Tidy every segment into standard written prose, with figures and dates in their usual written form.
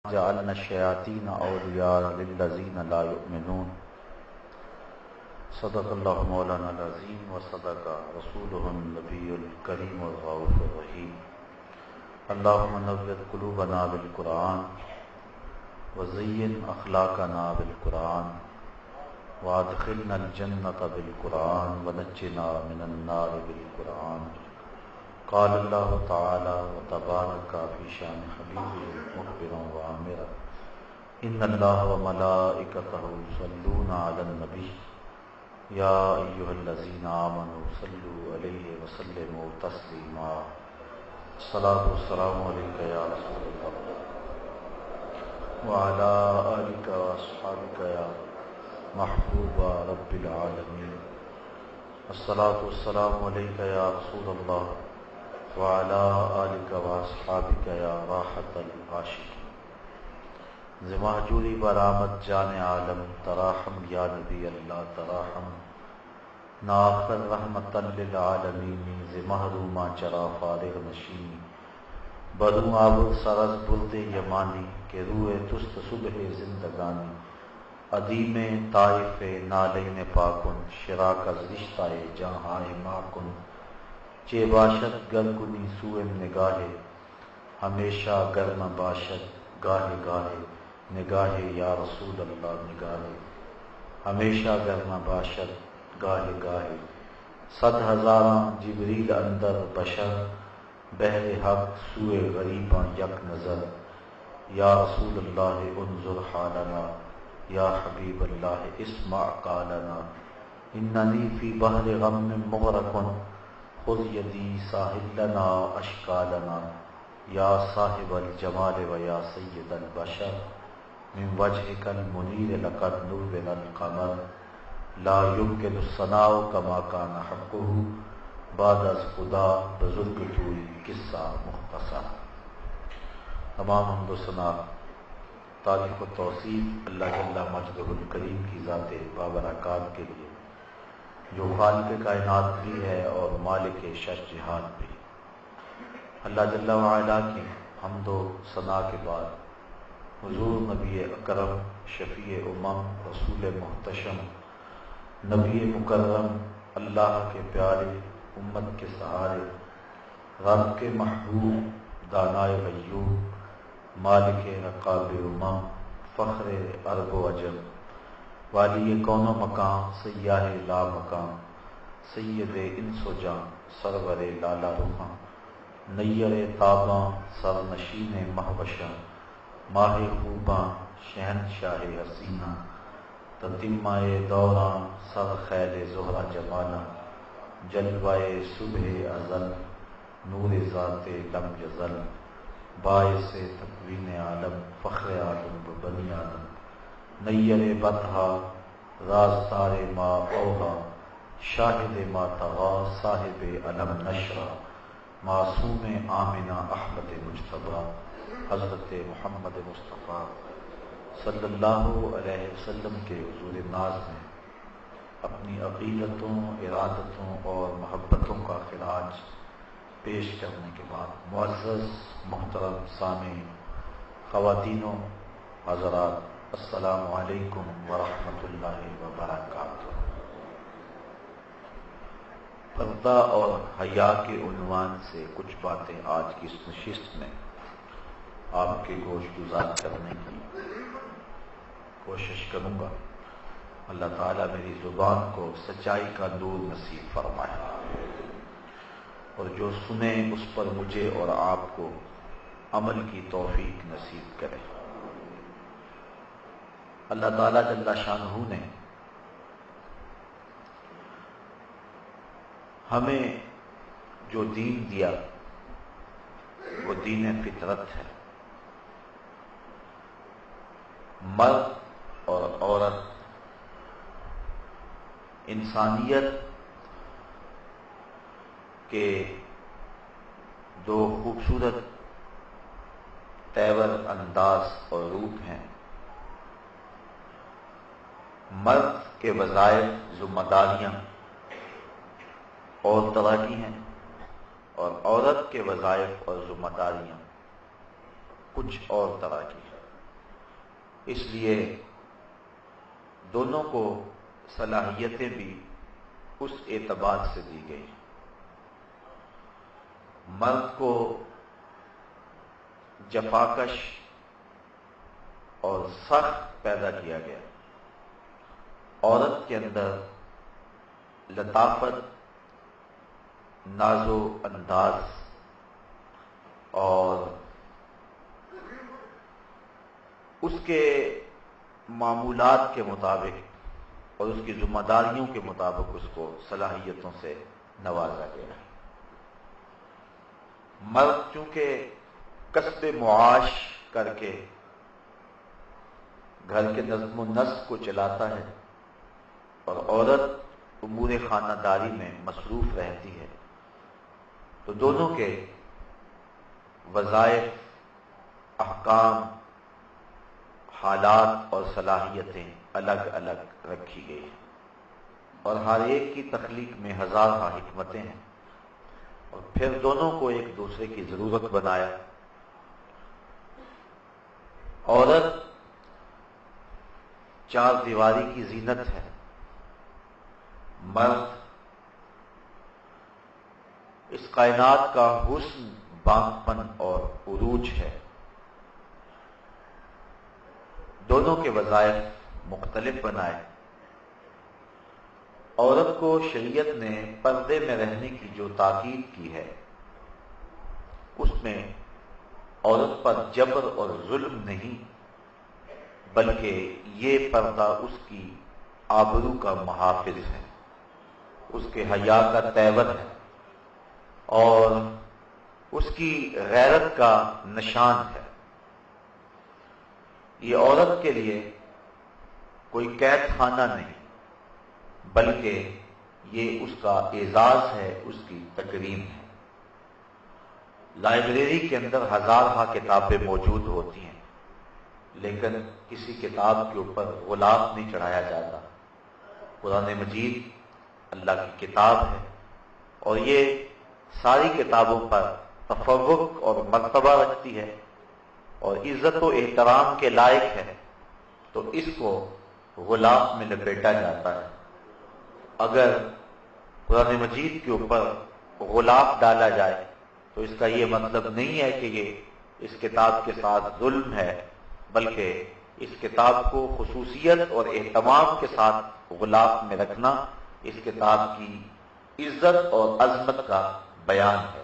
جعلنا الشیاطین اولیاء للذین لا یؤمنون صدق اللہ مولانا العظیم وصدق رسولہ النبی الکریم الرؤوف الرحیم اللہم نور قلوبنا بالقرآن وزین اخلاقنا بالقرآن وادخلنا الجنة بالقرآن ونجنا من النار بالقرآن قال اللہ تعالی وتبارک فی شان حبیبہ مخبرا وآمرا ان اللہ وملائکتہ یصلون علی النبی یا ایھا الذین آمنوا صلوا علیہ وسلموا تسلیما الصلاۃ والسلام علیک یا رسول اللہ وعلی آلک واصحابک یا محبوب رب العالمین الصلاۃ والسلام علیک یا رسول اللہ وعلى آلك واصحابك یا راحت العاشقین ز مہجوری برآمد جان عالم تراحم یا نبی اللہ تراحم ناخر رحمتا للعالمین ز محروما چرا فارغ نشینی برو آب سرز برد یمانی کہ روح تست صبح زندگانی ادیم طائف نالین پاکن شراک از رشتہ جہاں ماکن چے باشد گرکنی سوئم نگاہے ہمیشہ گرم باشد گاہے گاہے نگاہے یا رسول اللہ نگاہے ہمیشہ گرم باشد گاہے گاہے صد ہزاراں جبریل اندر بشر بہر حق سوئے غریباں یک نظر یا رسول اللہ انظر حالنا یا حبیب اللہ اسمع قالنا اننی فی بحر غم مغرق خذ یدی ساحل لنا اشکالنا یا صاحب الجمال و یا سید البشر من وجهک المنیر لقد نور القمر لا يمکن الثناء کما کان حقه بعد از خدا بزرگ توئی قصہ مختصر۔ تمام حمد و ثنا تعریف و توصیف اللہ جل مجدہ الکریم کی ذات بابرکات کے لیے جو خالق کائنات بھی ہے اور مالک شش جہان بھی۔ اللہ جل وعلا کی حمد و ثنا کے بعد حضور نبی اکرم شفیع امم رسول محتشم نبی مکرم اللہ کے پیارے امت کے سہارے رب کے محبوب دانائے غیوب مالک رقاب امم فخر عرب و عجم والی کون و مکان سیاہ لا مکان سید انس و جان سرور لالا رخاں نیر تاباں سرنشین مہوشاں ماہ خوباں شہنشاہ حسینہ تتمہ دوراں سر خیل زہرہ جمالاں جلوہ صبح ازل نور ذات لم یزل باعث تکوین عالم فخر عالم بنی آدم نیر بطحا راز تار ما اوہا شاہد ما تغا صاحب علم نشرہ معصوم آمنہ احمد مجتبیٰ حضرت محمد مصطفیٰ صلی اللہ علیہ وسلم کے حضور ناز میں اپنی عقیدتوں ارادتوں اور محبتوں کا خراج پیش کرنے کے بعد معزز محترم سامعین خواتین و حضرات السلام علیکم ورحمۃ اللہ وبرکاتہ۔ پردہ اور حیا کے عنوان سے کچھ باتیں آج کی اس نشست میں آپ کے گوش گزار کرنے کی کوشش کروں گا۔ اللہ تعالیٰ میری زبان کو سچائی کا نور نصیب فرمائے اور جو سنے اس پر مجھے اور آپ کو عمل کی توفیق نصیب کرے۔ اللہ تعالیٰ جل شانہ نے ہمیں جو دین دیا وہ دین فطرت ہے۔ مرد اور عورت انسانیت کے دو خوبصورت تیور انداز اور روپ ہیں۔ مرد کے وظائف ذمہ داریاں اور طرح کی ہیں اور عورت کے وظائف اور ذمہ داریاں کچھ اور طرح کی ہیں۔ اس لیے دونوں کو صلاحیتیں بھی اس اعتبار سے دی گئی. مرد کو جفاکش اور سخت پیدا کیا گیا، عورت کے اندر لطافت، ناز و انداز اور اس کے معمولات کے مطابق اور اس کی ذمہ داریوں کے مطابق اس کو صلاحیتوں سے نوازا گیا. مرد چونکہ کسب معاش کر کے گھر کے نظم و نسق کو چلاتا ہے اور عورت امور خانہ داری میں مصروف رہتی ہے، تو دونوں کے وظائف، احکام، حالات اور صلاحیتیں الگ الگ رکھی گئی ہیں، اور ہر ایک کی تخلیق میں ہزارہ حکمتیں ہیں، اور پھر دونوں کو ایک دوسرے کی ضرورت بنایا. عورت چار دیواری کی زینت ہے، مرد اس کائنات کا حسن، بانپن اور عروج ہے. دونوں کے وظائف مختلف بنائے. عورت کو شریعت نے پردے میں رہنے کی جو تاکید کی ہے، اس میں عورت پر جبر اور ظلم نہیں، بلکہ یہ پردہ اس کی آبرو کا محافظ ہے، اس کے حیا کا تیور ہے اور اس کی غیرت کا نشان ہے. یہ عورت کے لیے کوئی قید خانہ نہیں، بلکہ یہ اس کا اعزاز ہے، اس کی تکریم ہے. لائبریری کے اندر ہزارہ کتابیں موجود ہوتی ہیں، لیکن کسی کتاب کے اوپر غلاف نہیں چڑھایا جاتا. قرآن مجید اللہ کی کتاب ہے اور یہ ساری کتابوں پر تفوق اور مرتبہ رکھتی ہے اور عزت و احترام کے لائق ہے، تو اس کو غلاف میں لپیٹا جاتا ہے. اگر قرآن مجید کے اوپر غلاف ڈالا جائے تو اس کا یہ مطلب نہیں ہے کہ یہ اس کتاب کے ساتھ ظلم ہے، بلکہ اس کتاب کو خصوصیت اور اہتمام کے ساتھ غلاف میں رکھنا اس کتاب کی عزت اور عظمت کا بیان ہے.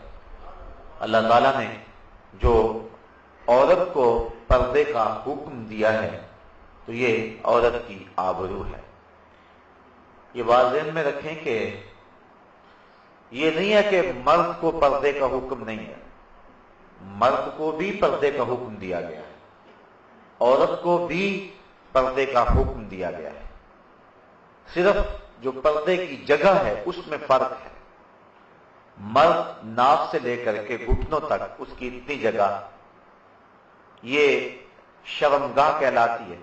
اللہ تعالیٰ نے جو عورت کو پردے کا حکم دیا ہے تو یہ عورت کی آبرو ہے. یہ واضح میں رکھیں کہ یہ نہیں ہے کہ مرد کو پردے کا حکم نہیں ہے، مرد کو بھی پردے کا حکم دیا گیا ہے، عورت کو بھی پردے کا حکم دیا گیا ہے. صرف جو پردے کی جگہ ہے اس میں فرق ہے. مرد ناف سے لے کر کے گھٹنوں تک اس کی اتنی جگہ یہ شرمگاہ کہلاتی ہے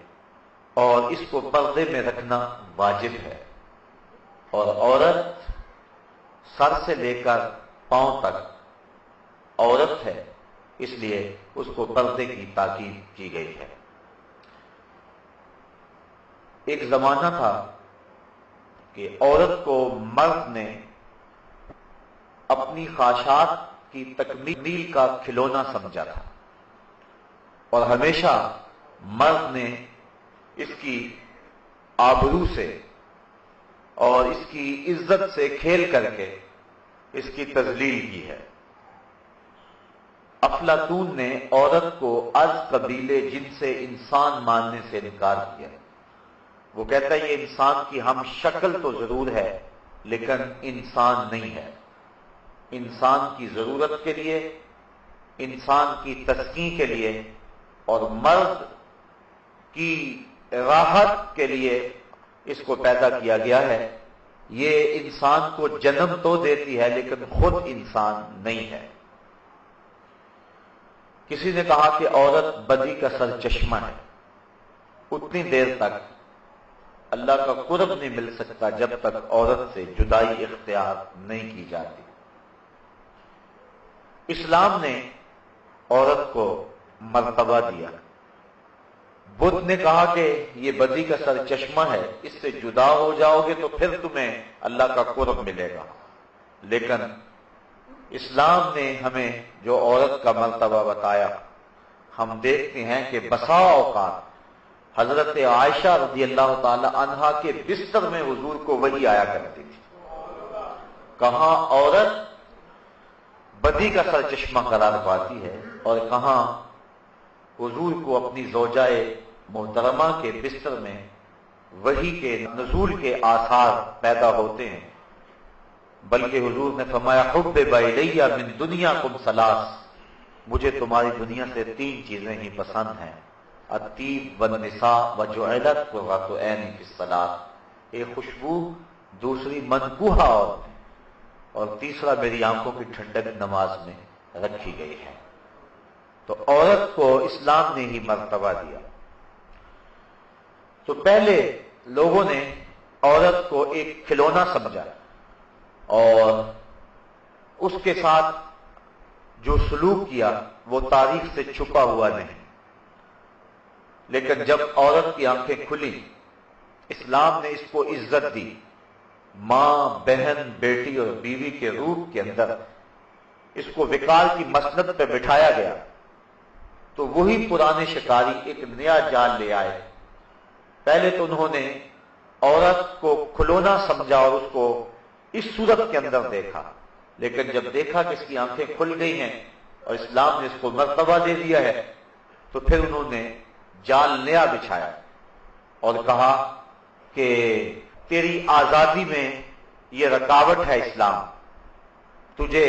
اور اس کو پردے میں رکھنا واجب ہے، اور عورت سر سے لے کر پاؤں تک عورت ہے، اس لیے اس کو پردے کی تاکید کی گئی ہے. ایک زمانہ تھا کہ عورت کو مرد نے اپنی خواہشات کی تکمیل کا کھلونا سمجھا تھا، اور ہمیشہ مرد نے اس کی آبرو سے اور اس کی عزت سے کھیل کر کے اس کی تذلیل کی ہے. افلاطون نے عورت کو از قبیلے جن سے انسان ماننے سے انکار کیا. وہ کہتا ہے یہ انسان کی ہم شکل تو ضرور ہے لیکن انسان نہیں ہے. انسان کی ضرورت کے لیے، انسان کی تسکین کے لیے اور مرد کی راحت کے لیے اس کو پیدا کیا گیا ہے. یہ انسان کو جنم تو دیتی ہے لیکن خود انسان نہیں ہے. کسی نے کہا کہ عورت بدی کا سر چشمہ ہے. اتنی دیر تک اللہ کا قرب نہیں مل سکتا جب تک عورت سے جدائی اختیار نہیں کی جاتی. اسلام نے عورت کو مرتبہ دیا، بدھ نے کہا کہ یہ بدی کا سر چشمہ ہے، اس سے جدا ہو جاؤ گے تو پھر تمہیں اللہ کا قرب ملے گا، لیکن اسلام نے ہمیں جو عورت کا مرتبہ بتایا، ہم دیکھتے ہیں کہ بسا اوقات حضرت عائشہ رضی اللہ تعالی عنہا کے بستر میں حضور کو وحی آیا کرتی تھی۔ کہاں عورت بدی کا سر چشمہ قرار پاتی ہے اور کہاں حضور کو اپنی زوجہ محترمہ کے بستر میں وحی کے نزول کے آثار پیدا ہوتے ہیں۔ بلکہ حضور نے فرمایا حبب الیہ من دنیاکم ثلاث، مجھے تمہاری دنیا سے 3 چیزیں ہی پسند ہیں، الطیب والنساء وجعلت قرۃ عینی فی الصلاۃ، ایک خوشبو، دوسری منکوحہ عورت اور تیسرا میری آنکھوں کی ٹھنڈک نماز میں رکھی گئی ہے۔ تو عورت کو اسلام نے ہی مرتبہ دیا۔ تو پہلے لوگوں نے عورت کو ایک کھلونا سمجھا اور اس کے ساتھ جو سلوک کیا وہ تاریخ سے چھپا ہوا نہیں، لیکن جب عورت کی آنکھیں کھلی، اسلام نے اس کو عزت دی، ماں، بہن، بیٹی اور بیوی کے روپ کے اندر اس کو وقار کی مسند پہ بٹھایا گیا۔ تو وہی پرانے شکاری ایک نیا جال لے آئے۔ پہلے تو انہوں نے عورت کو کھلونا سمجھا اور اس کو اس صورت کے اندر دیکھا، لیکن جب دیکھا کہ اس کی آنکھیں کھل گئی ہیں اور اسلام نے اس کو مرتبہ دے دیا ہے، تو پھر انہوں نے جال نیا بچھایا اور کہا کہ تیری آزادی میں یہ رکاوٹ ہے اسلام، تجھے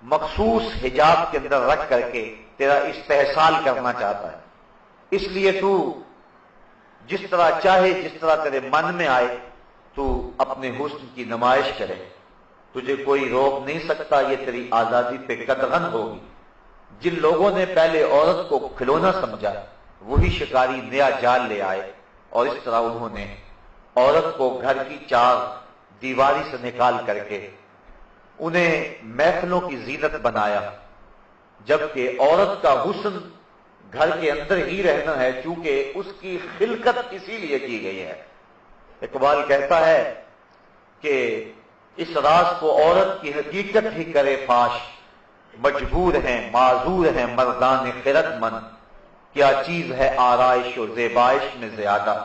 مخصوص حجاب کے اندر رکھ کر کے تیرا استحصال کرنا چاہتا ہے، اس لیے تو جس طرح چاہے، جس طرح تیرے من میں آئے تو اپنے حسن کی نمائش کرے، تجھے کوئی روک نہیں سکتا، یہ تیری آزادی پہ قدغن ہوگی۔ جن لوگوں نے پہلے عورت کو کھلونا سمجھا وہی شکاری نیا جال لے آئے اور اس طرح انہوں نے عورت کو گھر کی 4 دیواری سے نکال کر کے انہیں محفلوں کی زینت بنایا، جبکہ عورت کا حسن گھر کے اندر ہی رہنا ہے، چونکہ اس کی خلقت اسی لیے کی گئی ہے۔ اقبال کہتا ہے کہ اس راز کو عورت کی حقیقت ہی کرے فاش، مجبور ہیں معذور ہیں مردان خرد مند، کیا چیز ہے آرائش و زیبائش میں زیادہ،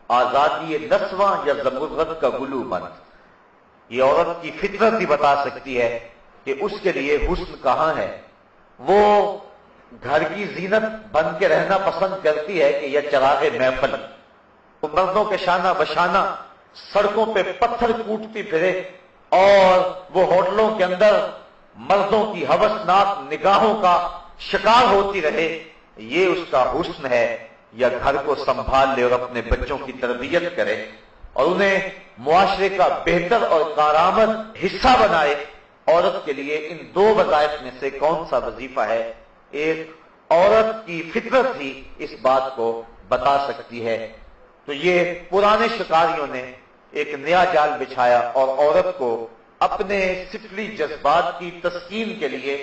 آزادی نسواں یا زمرد کا گلو بند۔ یہ عورت کی فطرت ہی بتا سکتی ہے کہ اس کے لیے حسن کہاں ہے۔ وہ گھر کی زینت بن کے رہنا پسند کرتی ہے کہ یہ چراغ محفل، وہ مردوں کے شانہ بشانہ سڑکوں پہ پتھر کوٹتی پھرے اور وہ ہوٹلوں کے اندر مردوں کی ہوسناک نگاہوں کا شکار ہوتی رہے، یہ اس کا حسن ہے؟ یا گھر کو سنبھال لے اور اپنے بچوں کی تربیت کرے اور انہیں معاشرے کا بہتر اور کارآمد حصہ بنائے؟ عورت کے لیے ان 2 وظائف میں سے کون سا وظیفہ ہے؟ ایک عورت کی فطرت ہی اس بات کو بتا سکتی ہے۔ تو یہ پرانے شکاریوں نے ایک نیا جال بچھایا اور عورت کو اپنے سفلی جذبات کی تسکین کے لیے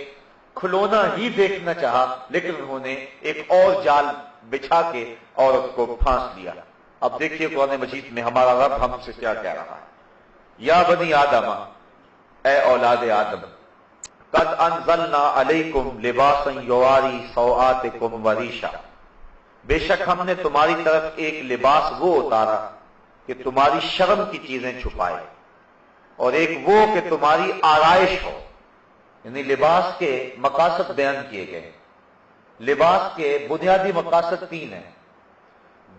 کھلونا ہی دیکھنا چاہا، لیکن انہوں نے ایک اور جال بچھا کے عورت کو پھانس لیا۔ اب دیکھیے قرآن مجید میں ہمارا رب ہم سے کیا کہہ رہا ہے۔ یا بنی آدم، اے اولاد آدم، قد انزلنا علیکم لباسا یواری سوآتکم وریشا، بے شک ہم نے تمہاری طرف ایک لباس وہ اتارا کہ تمہاری شرم کی چیزیں چھپائے، اور ایک وہ کہ تمہاری آرائش ہو۔ یعنی لباس کے مقاصد بیان کیے گئے۔ لباس کے بنیادی مقاصد 3 ہیں: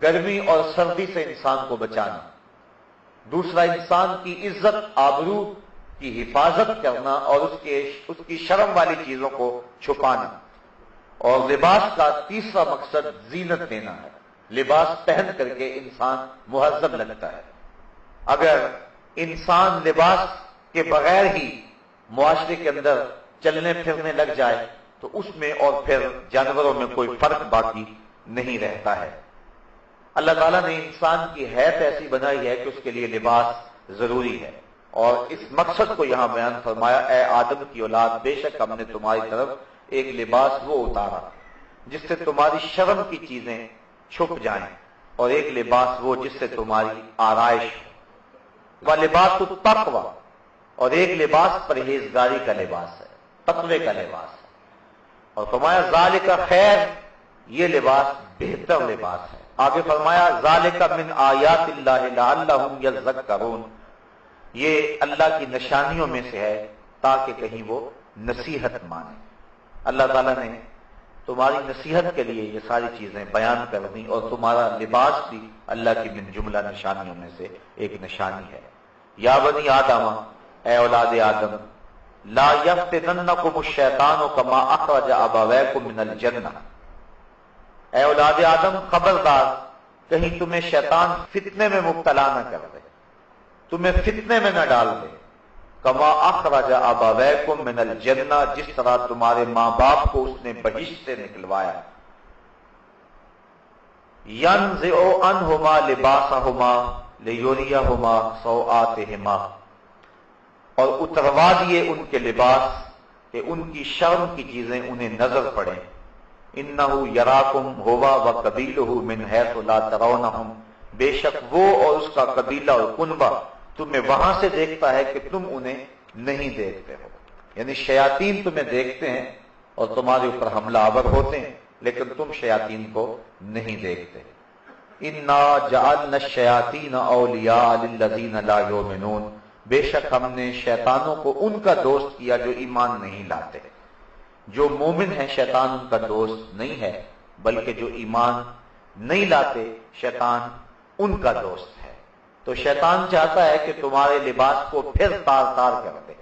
گرمی اور سردی سے انسان کو بچانا، دوسرا انسان کی عزت آبرو کی حفاظت کرنا اور اس کی شرم والی چیزوں کو چھپانا، اور لباس کا تیسرا مقصد زینت دینا ہے۔ لباس پہن کر کے انسان مہذب لگتا ہے۔ اگر انسان لباس کے بغیر ہی معاشرے کے اندر چلنے پھرنے لگ جائے تو اس میں اور پھر جانوروں میں کوئی فرق باقی نہیں رہتا ہے۔ اللہ تعالیٰ نے انسان کی حیت ایسی بنائی ہے کہ اس کے لیے لباس ضروری ہے، اور اس مقصد کو یہاں بیان فرمایا، اے آدم کی اولاد، بے شک ہم نے تمہاری طرف ایک لباس وہ اتارا جس سے تمہاری شرم کی چیزیں چھپ جائیں، اور ایک لباس وہ جس سے تمہاری آرائش ہو، لباس التقوی، اور ایک لباس پرہیزگاری کا لباس ہے، تقوی کا لباس ہے، اور فرمایا ذالک خیر، یہ لباس بہتر لباس ہے۔ آگے فرمایا ذالک من آیات اللہ لعلہم یذکرون، یہ اللہ کی نشانیوں میں سے ہے تاکہ کہیں وہ نصیحت مانے۔ اللہ تعالیٰ نے تمہاری نصیحت کے لیے یہ ساری چیزیں بیان کر دیں، اور تمہارا لباس بھی اللہ کی من جملہ نشانیوں میں سے ایک نشانی ہے۔ یا بنی آدم، اے اولاد آدم، لا یفتننکم الشیطان کما اخرج ابویکم من الجنہ، اے اولاد آدم خبردار کہیں تمہیں شیطان فتنے میں مبتلا نہ کر دے، تمہیں فتنے میں نہ ڈال دے، کما اخرج ابویکم من الجنہ، جس طرح تمہارے ماں باپ کو اس نے بہشت سے نکلوایا، ینزع عنہما لباسہما لیریہما سوآتہما، اور اتروا دیے ان کے لباس کہ ان کی شرم کی چیزیں انہیں نظر پڑیں، انہ یراکم ہوا وقبیلہ من حیث لا ترونہم، بے شک وہ اور اس کا قبیلہ اور کنبہ تمہیں وہاں سے دیکھتا ہے کہ تم انہیں نہیں دیکھتے ہو، یعنی شیاطین تمہیں دیکھتے ہیں اور تمہارے اوپر حملہ آور ہوتے ہیں، لیکن تم شیاطین کو نہیں دیکھتے۔ انا جعلنا الشیاطین اولیاء للذین لا یؤمنون، بے شک ہم نے شیطانوں کو ان کا دوست کیا جو ایمان نہیں لاتے۔ جو مومن ہیں شیطان ان کا دوست نہیں ہے، بلکہ جو ایمان نہیں لاتے شیطان ان کا دوست ہے۔ تو شیطان چاہتا ہے کہ تمہارے لباس کو پھر تار تار کر دے،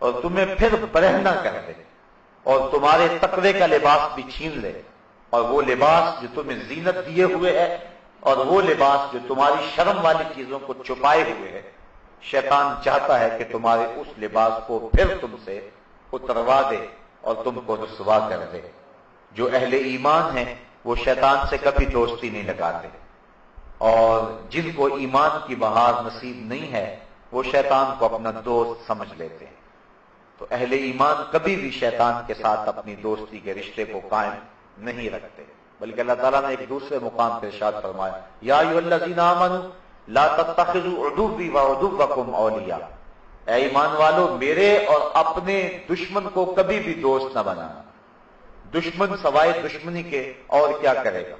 اور تمہیں پھر برہنہ کر دے، اور تمہارے تقوی کا لباس بھی چھین لے، اور وہ لباس جو تمہیں زینت دیے ہوئے ہے، اور وہ لباس جو تمہاری شرم والی چیزوں کو چھپائے ہوئے ہے، شیطان چاہتا ہے کہ تمہارے اس لباس کو پھر تم سے اتروا دے اور تم کو رسوا کر دے۔ جو اہل ایمان ہیں وہ شیطان سے کبھی دوستی نہیں لگاتے، اور جن کو ایمان کی بہار نصیب نہیں ہے وہ شیطان کو اپنا دوست سمجھ لیتے ہیں۔ تو اہل ایمان کبھی بھی شیطان کے ساتھ اپنی دوستی کے رشتے کو قائم نہیں رکھتے، بلکہ اللہ تعالیٰ نے ایک دوسرے مقام پہ ارشاد فرمایا یا ایھا الذین آمنوا لا تتخذوا عدوی وعدوکم اولیاء، اے ایمان والو میرے اور اپنے دشمن کو کبھی بھی دوست نہ بنانا۔ دشمن سوائے دشمنی کے اور کیا کرے گا؟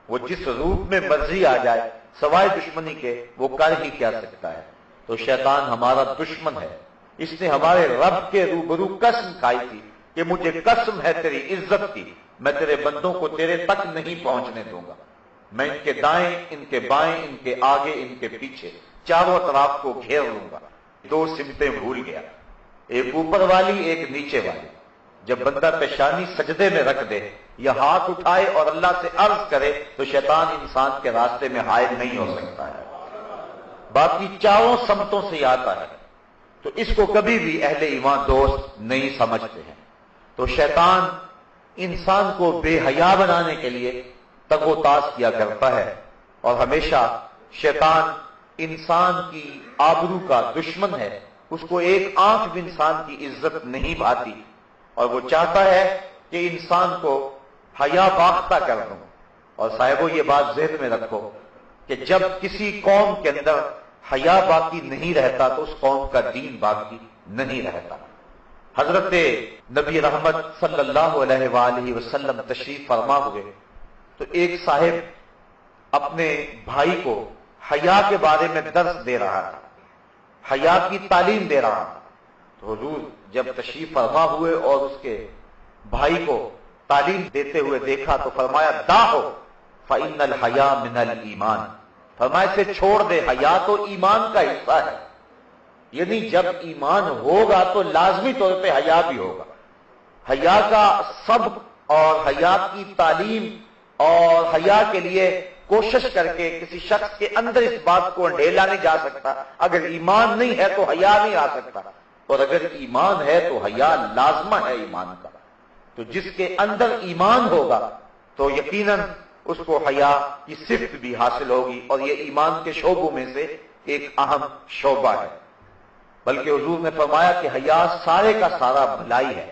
وہ جس روپ میں مرضی آ جائے سوائے دشمنی کے وہ کر ہی کیا سکتا ہے۔ تو شیطان ہمارا دشمن ہے، اس نے ہمارے رب کے روبرو قسم کھائی تھی کہ مجھے قسم ہے تیری عزت کی، میں تیرے بندوں کو تیرے تک نہیں پہنچنے دوں گا، میں ان کے دائیں ان کے بائیں ان کے آگے ان کے پیچھے چاروں طرف کو گھیر لوں گا۔ دو سمتیں بھول گیا، ایک اوپر والی ایک نیچے والی۔ جب بندہ پیشانی سجدے میں رکھ دے یا ہاتھ اٹھائے اور اللہ سے عرض کرے تو شیطان انسان کے راستے میں حائل نہیں ہو سکتا ہے، باقی چاروں سمتوں سے آتا ہے، تو اس کو کبھی بھی اہل ایمان دوست نہیں سمجھتے ہیں۔ تو شیطان انسان کو بے حیا بنانے کے لیے تگ و تاز کیا کرتا ہے، اور ہمیشہ شیطان انسان کی آبرو کا دشمن ہے، اس کو ایک آنکھ بھی انسان کی عزت نہیں بھاتی، اور وہ چاہتا ہے کہ انسان کو حیا باختہ کر دوں۔ اور صاحبو یہ بات ذہن میں رکھو کہ جب کسی قوم کے اندر حیا باقی نہیں رہتا تو اس قوم کا دین باقی نہیں رہتا۔ حضرت نبی رحمت صلی اللہ علیہ وآلہ وسلم تشریف فرما ہوئے تو ایک صاحب اپنے بھائی کو حیا کے بارے میں درس دے رہا تھا، حیا کی تعلیم دے رہا تھا۔ تو حضور جب تشریف فرما ہوئے اور اس کے بھائی کو تعلیم دیتے ہوئے دیکھا تو فرمایا دعو فإن الحیا من الایمان، فرمایا اسے چھوڑ دے، حیا تو ایمان کا حصہ ہے، یعنی جب ایمان ہوگا تو لازمی طور پہ حیا بھی ہوگا۔ حیا کا سبق اور حیا کی تعلیم اور حیا کے لیے کوشش کر کے کسی شخص کے اندر اس بات کو ڈھیلا نہیں جا سکتا، اگر ایمان نہیں ہے تو حیا نہیں آ سکتا، اور اگر ایمان ہے تو حیا لازمہ ہے ایمان کا۔ تو جس کے اندر ایمان ہوگا تو یقیناً اس کو حیا کی صفت بھی حاصل ہوگی، اور یہ ایمان کے شعبوں میں سے ایک اہم شعبہ ہے۔ بلکہ حضور نے فرمایا کہ حیا سارے کا سارا بھلائی ہے،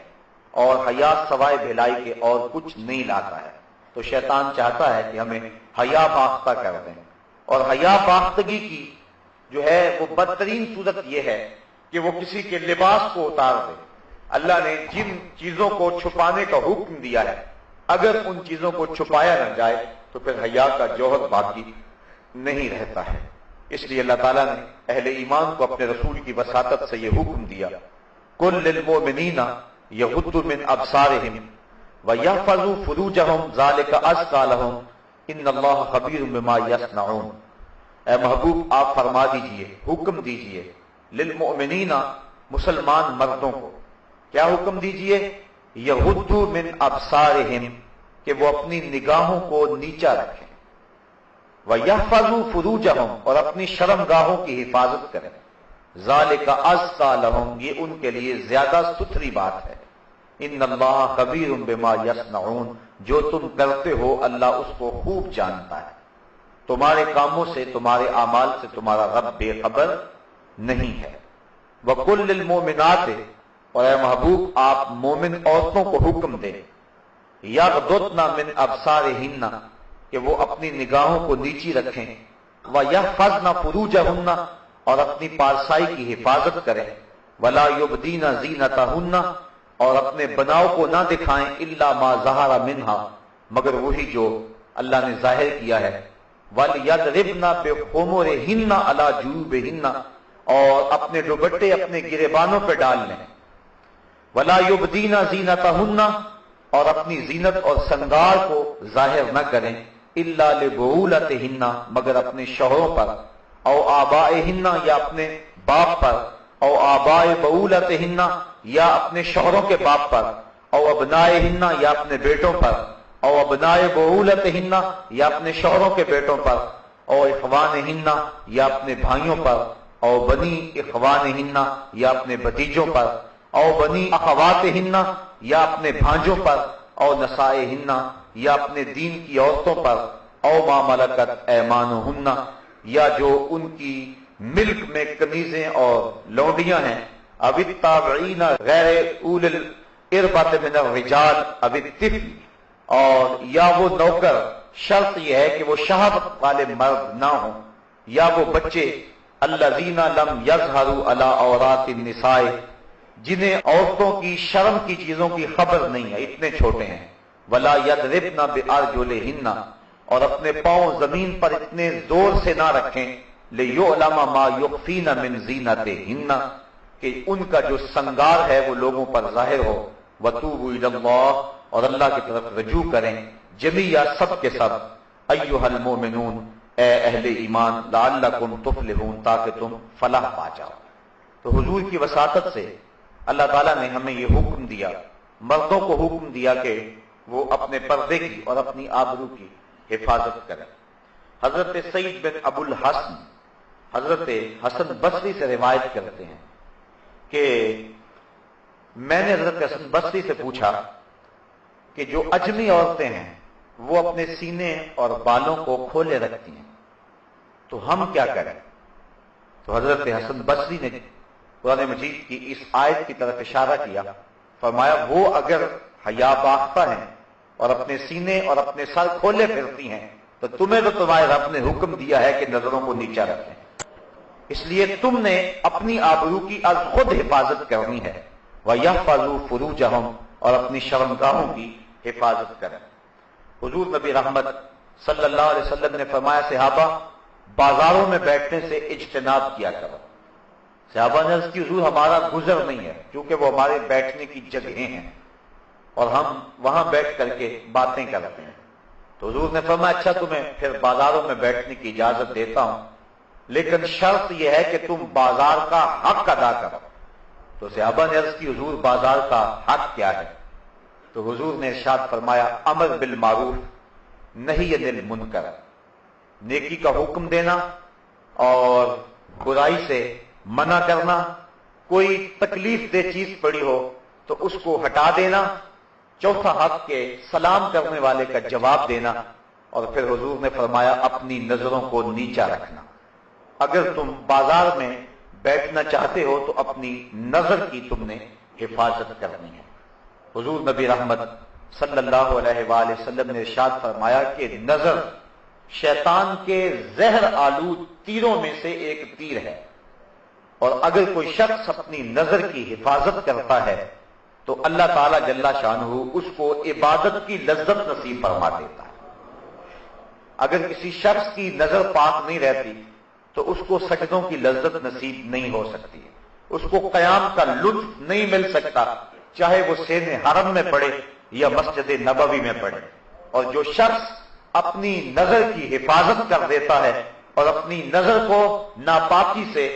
اور حیا سوائے بھلائی کے اور کچھ نہیں لاتا ہے۔ تو شیطان چاہتا ہے کہ ہمیں حیا باختہ کر دیں. اور حیا باختگی کی جو ہے وہ بدترین صورت یہ ہے کہ وہ کسی کے لباس کو اتار دے. اللہ نے جن چیزوں کو چھپانے کا حکم دیا ہے اگر ان چیزوں کو چھپایا نہ جائے تو پھر حیا کا جوہر باقی نہیں رہتا ہے. اس لیے اللہ تعالیٰ نے اہل ایمان کو اپنے رسول کی وساطت سے یہ حکم دیا قل للمؤمنین یغضوا من ابصارہم ویحفظوا فروجہم ذلک ازکی لہم ان اللہ خبیر بما یصنعون. اے محبوب آپ فرما دیجئے، حکم دیجئے للمؤمنین مسلمان مردوں کو، کیا حکم دیجئے؟ یغضوا من ابصارہم کہ وہ اپنی نگاہوں کو نیچا رکھیں، وَيَحْفَظُوا فُرُوجَهُمْ اور اپنی شرمگاہوں کی حفاظت کریں، ذَلِكَ أَزْكَىٰ لَهُمْ یہ ان کے لیے زیادہ ستھری بات ہے. ان اللہ خبیر بما یصنعون جو تم کرتے ہو اللہ اس کو خوب جانتا ہے. تمہارے کاموں سے، تمہارے اعمال سے تمہارا رب بے خبر نہیں ہے. وَقُلْ لِلْمُؤْمِنَاتِ اور اے محبوب آپ مومن عورتوں کو حکم دیں یغضضن من ابصارہن کہ وہ اپنی نگاہوں کو نیچی رکھیں، وَيَحْفَظْنَ فُرُوجَهُنَّ اور اپنی پارسائی کی حفاظت کریں، وَلَا يُبْدِينَ زِينَتَهُنَّ اور اپنے بناؤ کو نہ دکھائیں إِلَّا مَا ظَهَرَ مِنْهَا مگر وہی جو اللہ نے ظاہر کیا ہے، وَلْيَضْرِبْنَ بِخُمُرِهِنَّ عَلَى جُيُوبِهِنَّ اور اپنے دوپٹے اپنے گریبانوں پہ ڈال لیں، وَلَا يُبْدِينَ زِينَتَهُنَّ اور اپنی زینت اور سنگار کو ظاہر نہ کریں الا لبعولتہن مگر اپنے شوہروں پر، او آبائہن یا اپنے باپ پر، او آباء بعولتہن یا اپنے شوہروں کے باپ پر، او ابنائہن یا اپنے بیٹوں پر، او ابناء بعولتہن یا اپنے شوہروں کے بیٹوں پر، او اخوانہن یا اپنے بھائیوں پر، او بنی اخوانہن یا اپنے بھتیجوں پر، او بنی اخواتہن یا اپنے بھانجوں پر، او نسائہن یا اپنے دین کی عورتوں پر، او ما ملکت ایمانہن یا جو ان کی ملک میں کنیزیں اور لونڈیاں ہیں، او التابعین غیر اول الاربۃ من الرجال او الطفل اور یا وہ نوکر، شرط یہ ہے کہ وہ شہادت والے مرد نہ ہوں، یا وہ بچے الذین لم یظہروا علی عورات النساء جنہیں عورتوں کی شرم کی چیزوں کی خبر نہیں ہے، اتنے چھوٹے ہیں، ولا یضربن بارجلہن اور اپنے پاؤں زمین پر اتنے زور سے نہ رکھیں، لیعلم ما یخفین من زینتہن کہ ان کا جو سنگار ہے وہ لوگوں پر ظاہر ہو، وتوبوا الی اللہ اور اللہ کی طرف رجوع کریں، جمیعا سب کے سب، ایھا المؤمنون اے اہل ایمان، لعلکم تفلحون تاکہ تم فلاح پا جاؤ. تو حضور کی وساطت سے اللہ تعالیٰ نے ہمیں یہ حکم دیا، مردوں کو حکم دیا کہ وہ اپنے پردے کی اور اپنی آبرو کی حفاظت کریں. حضرت سعید بن ابو الحسن حضرت حسن بصری سے روایت کرتے ہیں کہ میں نے حضرت حسن بصری سے پوچھا کہ جو اجمی عورتیں ہیں وہ اپنے سینے اور بالوں کو کھولے رکھتی ہیں تو ہم کیا کریں؟ تو حضرت حسن بصری نے قرآن مجید کی اس آیت کی طرف اشارہ کیا، فرمایا وہ اگر حیا باختہ ہیں اور اپنے سینے اور اپنے سر کھولے پھرتی ہیں تو تمہیں تو تمہارے رب نے حکم دیا ہے کہ نظروں کو نیچا رکھیں، اس لیے تم نے اپنی آبرو کی از خود حفاظت کرنی ہے. وَيَحْفَظُوا فُرُوجَهُمْ اور اپنی شرمگاہوں کی حفاظت کریں. حضور نبی رحمت صلی اللہ علیہ وسلم نے فرمایا صحابہ بازاروں میں بیٹھنے سے اجتناب کیا کرو. صحابہ نے عرض کی حضور ہمارا گزر نہیں ہے کیونکہ وہ ہمارے بیٹھنے کی جگہیں ہیں اور ہم وہاں بیٹھ کر کے باتیں کرتے ہیں. تو حضور نے فرمایا اچھا تمہیں پھر بازاروں میں بیٹھنے کی اجازت دیتا ہوں لیکن شرط یہ ہے کہ تم بازار کا حق ادا کرو. تو صحابہ نے عرض کی حضور بازار کا حق کیا ہے؟ تو حضور نے ارشاد فرمایا امر بالمعروف نہی عن المنکر، نیکی کا حکم دینا اور برائی سے منع کرنا، کوئی تکلیف دہ چیز پڑی ہو تو اس کو ہٹا دینا، چوتھا حق کے سلام کرنے والے کا جواب دینا، اور پھر حضور نے فرمایا اپنی نظروں کو نیچا رکھنا. اگر تم بازار میں بیٹھنا چاہتے ہو تو اپنی نظر کی تم نے حفاظت کرنی ہے. حضور نبی رحمت صلی اللہ علیہ وآلہ وسلم نے ارشاد فرمایا کہ نظر شیطان کے زہر آلود تیروں میں سے ایک تیر ہے، اور اگر کوئی شخص اپنی نظر کی حفاظت کرتا ہے تو اللہ تعالی جل شانہ اس کو عبادت کی لذت نصیب فرما دیتا ہے۔ اگر کسی شخص کی نظر پاک نہیں رہتی تو اس کو سجدوں کی لذت نصیب نہیں ہو سکتی، اس کو قیام کا لطف نہیں مل سکتا، چاہے وہ سین حرم میں پڑھے یا مسجد نبوی میں پڑھے۔ اور جو شخص اپنی نظر کی حفاظت کر دیتا ہے اور اپنی نظر کو ناپاکی سے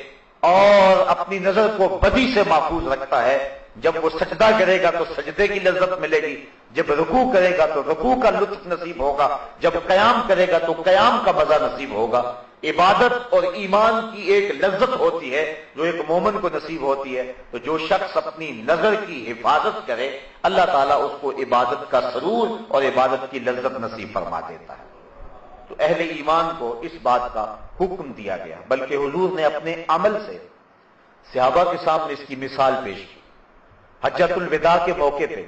اور اپنی نظر کو بدی سے محفوظ رکھتا ہے، جب وہ سجدہ کرے گا تو سجدے کی لذت ملے گی، جب رکوع کرے گا تو رکوع کا لطف نصیب ہوگا، جب قیام کرے گا تو قیام کا مزہ نصیب ہوگا۔ عبادت اور ایمان کی ایک لذت ہوتی ہے جو ایک مومن کو نصیب ہوتی ہے، تو جو شخص اپنی نظر کی حفاظت کرے اللہ تعالیٰ اس کو عبادت کا سرور اور عبادت کی لذت نصیب فرما دیتا ہے۔ تو اہل ایمان کو اس بات کا حکم دیا گیا، بلکہ حضور نے اپنے عمل سے صحابہ کے سامنے اس کی مثال پیش کی۔ حجۃ الوداع کے موقع پہ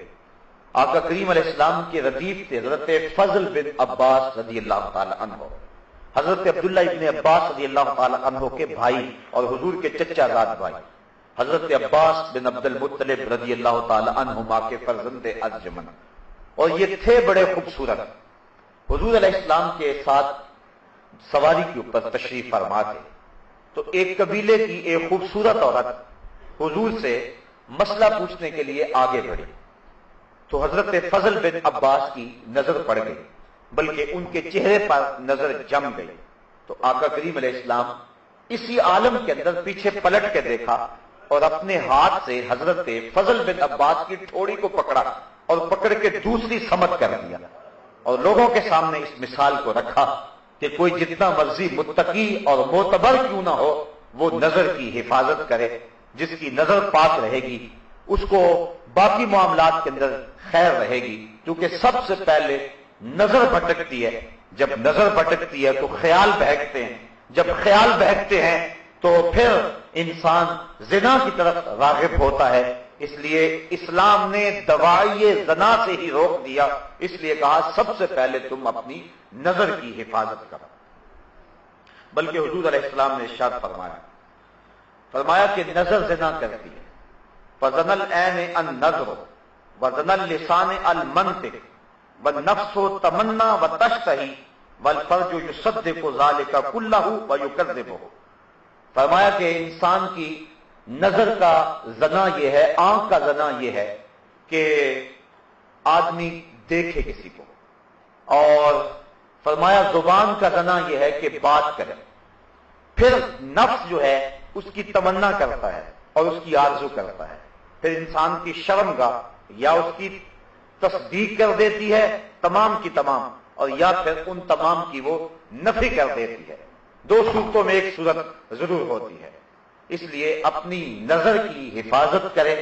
آقا کریم علیہ السلام کے ردیف تھے حضرت فضل بن عباس رضی اللہ تعالی عنہ، حضرت عبداللہ ابن عباس رضی اللہ تعالی عنہ کے بھائی اور حضور کے چچا زاد بھائی، حضرت عباس بن عبد المطلب رضی اللہ تعالی عنہما کے فرزند ارجمن، اور یہ تھے بڑے خوبصورت، حضور علیہ السلام کے ساتھ سواری کے اوپر تشریف فرما تھے۔ تو ایک قبیلے کی ایک خوبصورت عورت حضور سے مسئلہ پوچھنے کے لیے آگے بڑھی، تو حضرت فضل بن عباس کی نظر پڑ گئی، بلکہ ان کے چہرے پر نظر جم گئی۔ تو آقا کریم علیہ السلام اسی عالم کے اندر پیچھے پلٹ کے دیکھا اور اپنے ہاتھ سے حضرت فضل بن عباس کی ٹھوڑی کو پکڑا اور پکڑ کے دوسری سمت کر دیا، اور لوگوں کے سامنے اس مثال کو رکھا کہ کوئی جتنا مرضی متقی اور معتبر کیوں نہ ہو، وہ نظر کی حفاظت کرے، جس کی نظر پاک رہے گی اس کو باقی معاملات کے اندر خیر رہے گی، کیونکہ سب سے پہلے نظر بھٹکتی ہے، جب نظر بھٹکتی ہے تو خیال بہکتے ہیں، جب خیال بہکتے ہیں تو پھر انسان زنا کی طرف راغب ہوتا ہے۔ اس لیے اسلام نے دوائی زنا سے ہی روک دیا، اس لیے کہا سب سے پہلے تم اپنی نظر کی حفاظت کرو۔ بلکہ حضور علیہ السلام نے ارشاد فرمایا کہ نظر زنا کرتی ہے، فزن العین النظر وزن اللسان المنطق والنفس تمنا وتشتہی والفرج یصدق ذلك كله ويكذبه۔ فرمایا کہ انسان کی نظر کا زنا یہ ہے، آنکھ کا زنا یہ ہے کہ آدمی دیکھے کسی کو، اور فرمایا زبان کا زنا یہ ہے کہ بات کرے، پھر نفس جو ہے اس کی تمنا کرتا ہے اور اس کی آرزو کرتا ہے، پھر انسان کی شرمگاہ یا اس کی تصدیق کر دیتی ہے تمام کی تمام، اور یا پھر ان تمام کی وہ نفی کر دیتی ہے۔ دو صورتوں میں ایک صورت ضرور ہوتی ہے، اس لیے اپنی نظر کی حفاظت کرے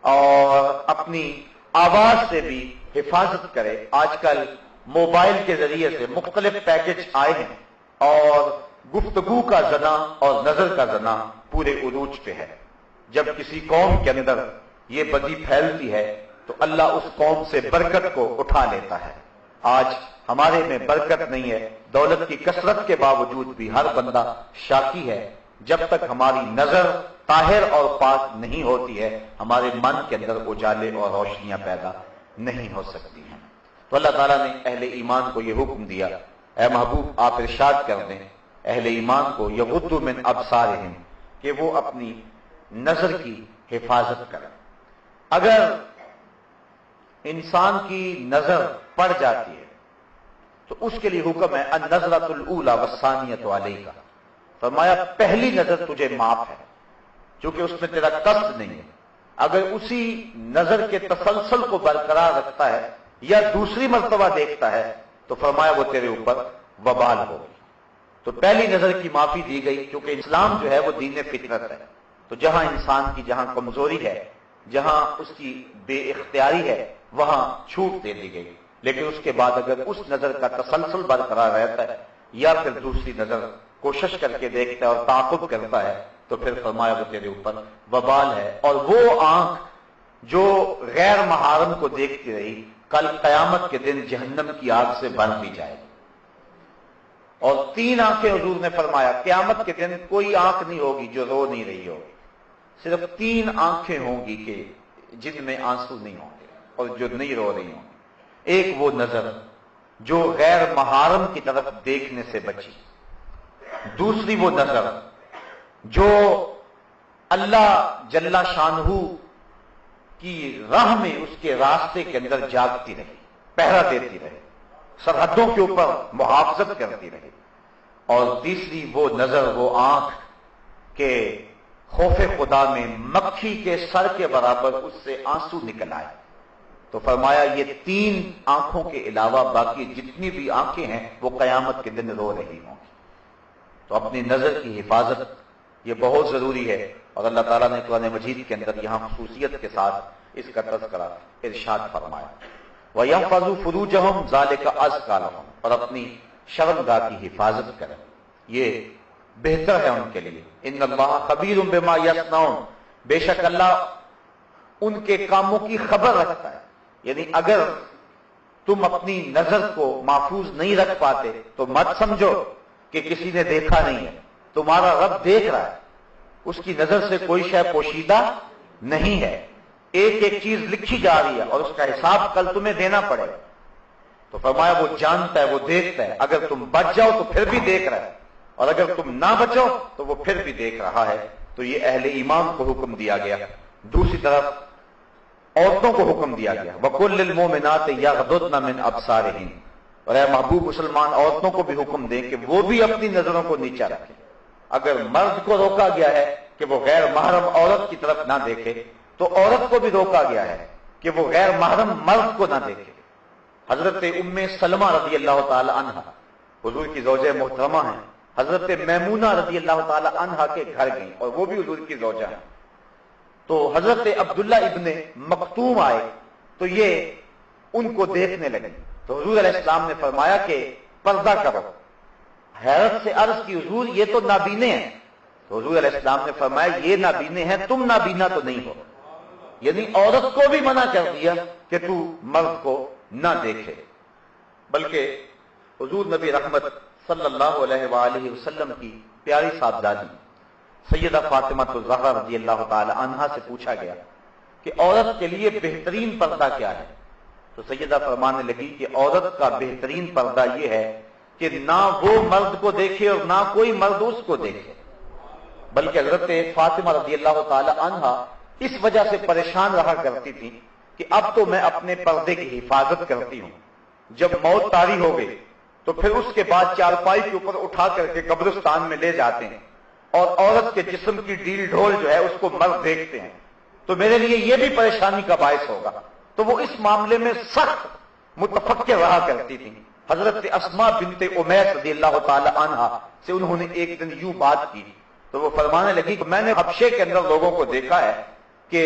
اور اپنی آواز سے بھی حفاظت کرے۔ آج کل موبائل کے ذریعے سے مختلف پیکج آئے ہیں اور گفتگو کا زنا اور نظر کا زنا پورے عروج پہ ہے۔ جب کسی قوم کے اندر یہ بدی پھیلتی ہے تو اللہ اس قوم سے برکت کو اٹھا لیتا ہے۔ آج ہمارے میں برکت نہیں ہے، دولت کی کثرت کے باوجود بھی ہر بندہ شاکی ہے۔ جب تک ہماری نظر طاہر اور پاک نہیں ہوتی ہے ہمارے من کے اندر اجالے اور روشنیاں پیدا نہیں ہو سکتی ہیں۔ تو اللہ تعالیٰ نے اہل ایمان کو یہ حکم دیا، اے محبوب آپ ارشاد کر دیں اہل ایمان کو یغضوا من ابصارہم کہ وہ اپنی نظر کی حفاظت کریں۔ اگر انسان کی نظر پڑ جاتی ہے تو اس کے لیے حکم ہے النظرۃ الاولی والثانیۃ علیک، فرمایا پہلی نظر تجھے معاف ہے چونکہ اس میں تیرا قصد نہیں ہے، اگر اسی نظر کے تسلسل کو برقرار رکھتا ہے یا دوسری مرتبہ دیکھتا ہے تو فرمایا وہ تیرے اوپر وبال ہوگی۔ تو پہلی نظر کی معافی دی گئی کیونکہ اسلام جو ہے وہ دین فطرت ہے، تو جہاں انسان کی جہاں کمزوری ہے، جہاں اس کی بے اختیاری ہے وہاں چھوٹ دے دی گئی، لیکن اس کے بعد اگر اس نظر کا تسلسل برقرار رہتا ہے یا پھر دوسری نظر کوشش کر کے دیکھتا ہے اور تعاقب کرتا ہے تو پھر فرمایا وہ تیرے اوپر وبال ہے۔ اور وہ آنکھ جو غیر محارم کو دیکھتی رہی کل قیامت کے دن جہنم کی آگ سے بھر دی جائے گی۔ اور 3 آنکھیں حضور نے فرمایا قیامت کے دن کوئی آنکھ نہیں ہوگی جو رو نہیں رہی ہوگی، صرف 3 آنکھیں ہوں گی کہ جن میں آنسو نہیں ہوں گے اور جو نہیں رو رہی ہوں گی۔ ایک وہ نظر جو غیر محارم کی طرف دیکھنے سے بچی، دوسری وہ نظر جو اللہ جل شانہ کی راہ میں اس کے راستے کے اندر جاگتی رہی، پہرا دیتی رہے، سرحدوں کے اوپر محافظت کرتی رہی، اور تیسری وہ نظر، وہ آنکھ کہ خوف خدا میں مکھی کے سر کے برابر اس سے آنسو نکل آئے۔ تو فرمایا یہ 3 آنکھوں کے علاوہ باقی جتنی بھی آنکھیں ہیں وہ قیامت کے دن رو رہی ہوں گی۔ تو اپنی نظر کی حفاظت یہ بہت ضروری ہے، اور اللہ تعالیٰ نے قرآن مجید کے اندر یہاں خصوصیت کے ساتھ اس کا تذکرہ ارشاد فرمایا، وَيَحْفَظُوا فُرُوجَهُمْ ذَلِكَ أَزْكَىٰ لَهُمْ، اور اپنی شرمگاہ کی حفاظت کریں، یہ بہتر ہے ان کے لیے۔ ان اللہ خبیر بما یصنعون، بے شک اللہ ان کے کاموں کی خبر رکھتا ہے۔ یعنی اگر تم اپنی نظر کو محفوظ نہیں رکھ پاتے تو مت سمجھو کہ کسی نے دیکھا نہیں ہے، تمہارا رب دیکھ رہا ہے، اس کی نظر سے کوئی شے پوشیدہ نہیں ہے، ایک ایک چیز لکھی جا رہی ہے اور اس کا حساب کل تمہیں دینا پڑے گا۔ تو فرمایا وہ جانتا ہے، وہ دیکھتا ہے، اگر تم بچ جاؤ تو پھر بھی دیکھ رہا ہے، اور اگر تم نہ بچو تو وہ پھر بھی دیکھ رہا ہے۔ تو یہ اہل ایمان کو حکم دیا گیا۔ دوسری طرف عورتوں کو حکم دیا گیا، وَقُلْ لِلْمُؤْمِنَاتِ يَغْضُضْنَ مِنْ أَبْصَارِهِنَّ، اور اے محبوب مسلمان عورتوں کو بھی حکم دیں کہ وہ بھی اپنی نظروں کو نیچا رکھیں۔ اگر مرد کو روکا گیا ہے کہ وہ غیر محرم عورت کی طرف نہ دیکھے تو عورت کو بھی روکا گیا ہے کہ وہ غیر محرم مرد کو نہ دیکھے۔ حضرت ام سلمہ رضی اللہ تعالی عنہ حضور کی زوجہ محترمہ ہیں، حضرت میمونہ رضی اللہ تعالی عنہ کے گھر گئیں اور وہ بھی حضور کی زوجہ ہیں۔ تو حضرت عبداللہ ابن مکتوم آئے تو یہ ان کو دیکھنے لگے، تو حضور علیہ السلام نے فرمایا کہ پردہ کرو۔ حیرت سے عرض کی حضور یہ تو نابینے ہیں، تو حضور علیہ السلام نے فرمایا یہ نابینے ہیں، تم نابینا تو نہیں ہو۔ یعنی عورت کو بھی منع کر دیا کہ تو مرد کو نہ دیکھے، بلکہ حضور نبی رحمت صلی اللہ علیہ وآلہ وسلم کی پیاری صاحبزادی سیدہ فاطمہ الزہرا رضی اللہ تعالی عنہا سے پوچھا گیا کہ عورت کے لیے بہترین پردہ کیا ہے؟ تو سیدہ فرمانے لگی کہ عورت کا بہترین پردہ یہ ہے کہ نہ وہ مرد کو دیکھے اور نہ کوئی مرد اس کو دیکھے۔ بلکہ حضرت فاطمہ رضی اللہ تعالی عنہا اس وجہ سے پریشان رہا کرتی تھی کہ اب تو میں اپنے پردے کی حفاظت کرتی ہوں، جب موت طاری ہو گئی تو پھر اس کے بعد چارپائی کے اوپر اٹھا کر کے قبرستان میں لے جاتے ہیں اور عورت کے جسم کی ڈیل ڈھول جو ہے اس کو مرد دیکھتے ہیں، تو میرے لیے یہ بھی پریشانی کا باعث ہوگا۔ تو وہ اس معاملے میں سخت متفکر رہا کرتی تھی۔ حضرت اسماء بنت امیس رضی اللہ تعالی عنہا سے انہوں نے ایک دن یوں بات کی تو وہ فرمانے لگی کہ میں نے حبشے کے اندر لوگوں کو دیکھا ہے کہ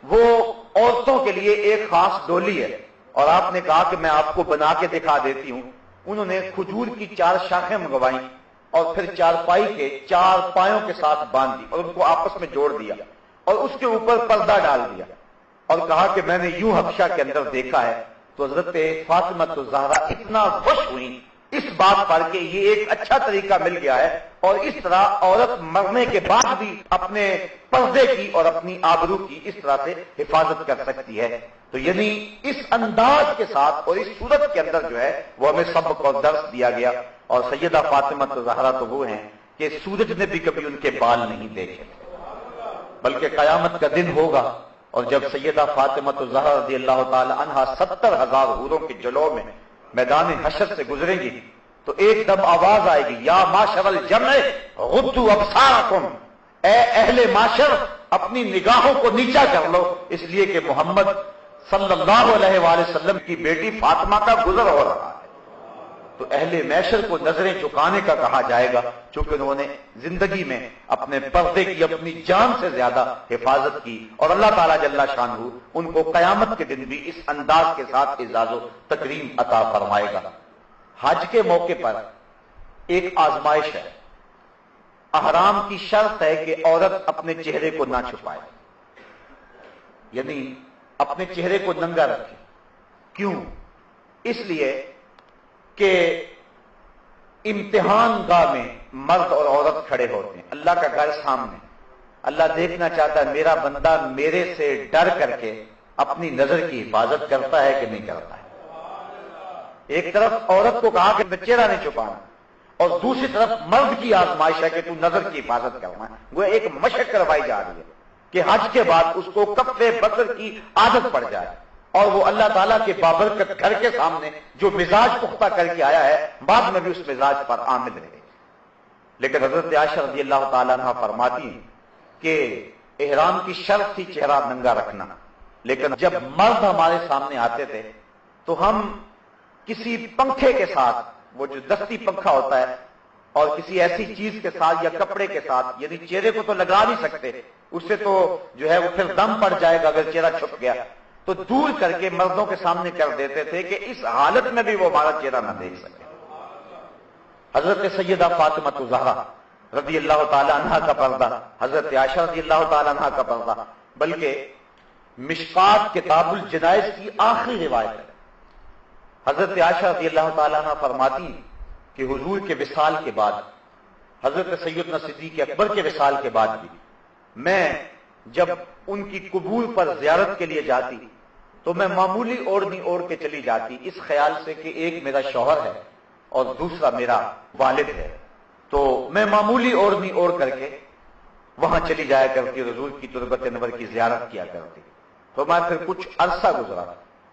وہ عورتوں کے لیے ایک خاص ڈولی ہے، اور آپ نے کہا کہ میں آپ کو بنا کے دکھا دیتی ہوں۔ انہوں نے کھجور کی 4 شاخیں منگوائیں اور پھر چارپائی کے 4 پایوں کے ساتھ باندھ دی اور ان کو آپس میں جوڑ دیا اور اس کے اوپر پردہ ڈال دیا اور کہا کہ میں نے یوں حبشہ کے اندر دیکھا ہے۔ تو حضرت فاطمہ الزہرا اتنا خوش ہوئی اس بات پر کہ یہ ایک اچھا طریقہ مل گیا ہے، اور اس طرح عورت مرنے کے بعد بھی اپنے پردے کی اور اپنی آبرو کی اس طرح سے حفاظت کر سکتی ہے۔ تو یعنی اس انداز کے ساتھ اور اس صورت کے اندر جو ہے وہ ہمیں سبق اور درس دیا گیا۔ اور سیدہ فاطمہ الزہرا تو وہ ہیں کہ سورج نے بھی کبھی ان کے بال نہیں دیکھے، بلکہ قیامت کا دن ہوگا اور جب سیدہ فاطمہ الزہرا رضی اللہ تعالی عنہا 70,000 حوروں کے جلوہ میں میدان حشر سے گزریں گی تو ایک دم آواز آئے گی، یا معشر الجمع غضوا ابصارکم، اے اہل معاشر اپنی نگاہوں کو نیچا کر لو، اس لیے کہ محمد صلی اللہ علیہ وآلہ وسلم کی بیٹی فاطمہ کا گزر ہو رہا ہے۔ تو اہل معاشر کو نظریں جھکانے کا کہا جائے گا، چونکہ انہوں نے زندگی میں اپنے پردے کی اپنی جان سے زیادہ حفاظت کی، اور اللہ تعالیٰ جل شانہ ان کو قیامت کے دن بھی اس انداز کے ساتھ اعزاز و تکریم عطا فرمائے گا۔ حج کے موقع پر ایک آزمائش ہے، احرام کی شرط ہے کہ عورت اپنے چہرے کو نہ چھپائے، یعنی اپنے چہرے کو ننگا رکھے۔ کیوں؟ اس لیے کہ امتحان گاہ میں مرد اور عورت کھڑے ہوتے ہیں، اللہ کا گھر سامنے، اللہ دیکھنا چاہتا ہے میرا بندہ میرے سے ڈر کر کے اپنی نظر کی حفاظت کرتا ہے کہ نہیں کرتا ہے۔ ایک طرف عورت کو کہا کہ چہرہ نہیں چھپانا، اور دوسری طرف مرد کی آزمائش ہے کہ تو نظر کی حفاظت کرنا ہے۔ وہ ایک مشق کروائی جا رہی ہے کہ حج کے بعد اس کو کف بصر کی عادت پڑ جائے، اور وہ اللہ تعالیٰ کے بابرکت گھر کے سامنے جو مزاج پختہ کر کے آیا ہے بعد میں بھی اس مزاج پر عامل رہے۔ لیکن حضرت عائشہ رضی اللہ تعالیٰ عنہ فرماتی ہیں کہ احرام کی شرط تھی چہرہ ننگا رکھنا، لیکن جب مرد ہمارے سامنے آتے تھے تو ہم کسی پنکھے کے ساتھ، وہ جو دستی پنکھا ہوتا ہے، اور کسی ایسی چیز کے ساتھ یا کپڑے کے ساتھ، یعنی چہرے کو تو لگا نہیں سکتے، اس سے تو جو ہے وہ پھر دم پڑ جائے گا اگر چہرہ چھپ گیا، تو دور کر کے مردوں کے سامنے کر دیتے تھے کہ اس حالت میں بھی وہ ہمارا چہرہ نہ دیکھ سکے۔ حضرت سیدہ فاطمہ الزہرا رضی اللہ تعالی عنہا کا پردہ، حضرت عائشہ رضی اللہ تعالی عنہا کا پردہ، بلکہ مشکات کتاب الجنائز کی آخری روایت ہے۔ حضرت عائشہ رضی اللہ تعالی عنہ فرماتی کہ حضور کے وصال کے بعد، حضرت سیدنا صدیق اکبر کے وصال کے بعد بھی میں جب ان کی قبور پر زیارت کے لیے جاتی تو میں معمولی اوڑھنی اوڑھ کے چلی جاتی، اس خیال سے کہ ایک میرا شوہر ہے اور دوسرا میرا والد ہے، تو میں معمولی اوڑھنی اوڑھ کر کے وہاں چلی جایا کرتی، حضور کی تربت انور کی زیارت کیا کرتی۔ تو میں پھر کچھ عرصہ گزرا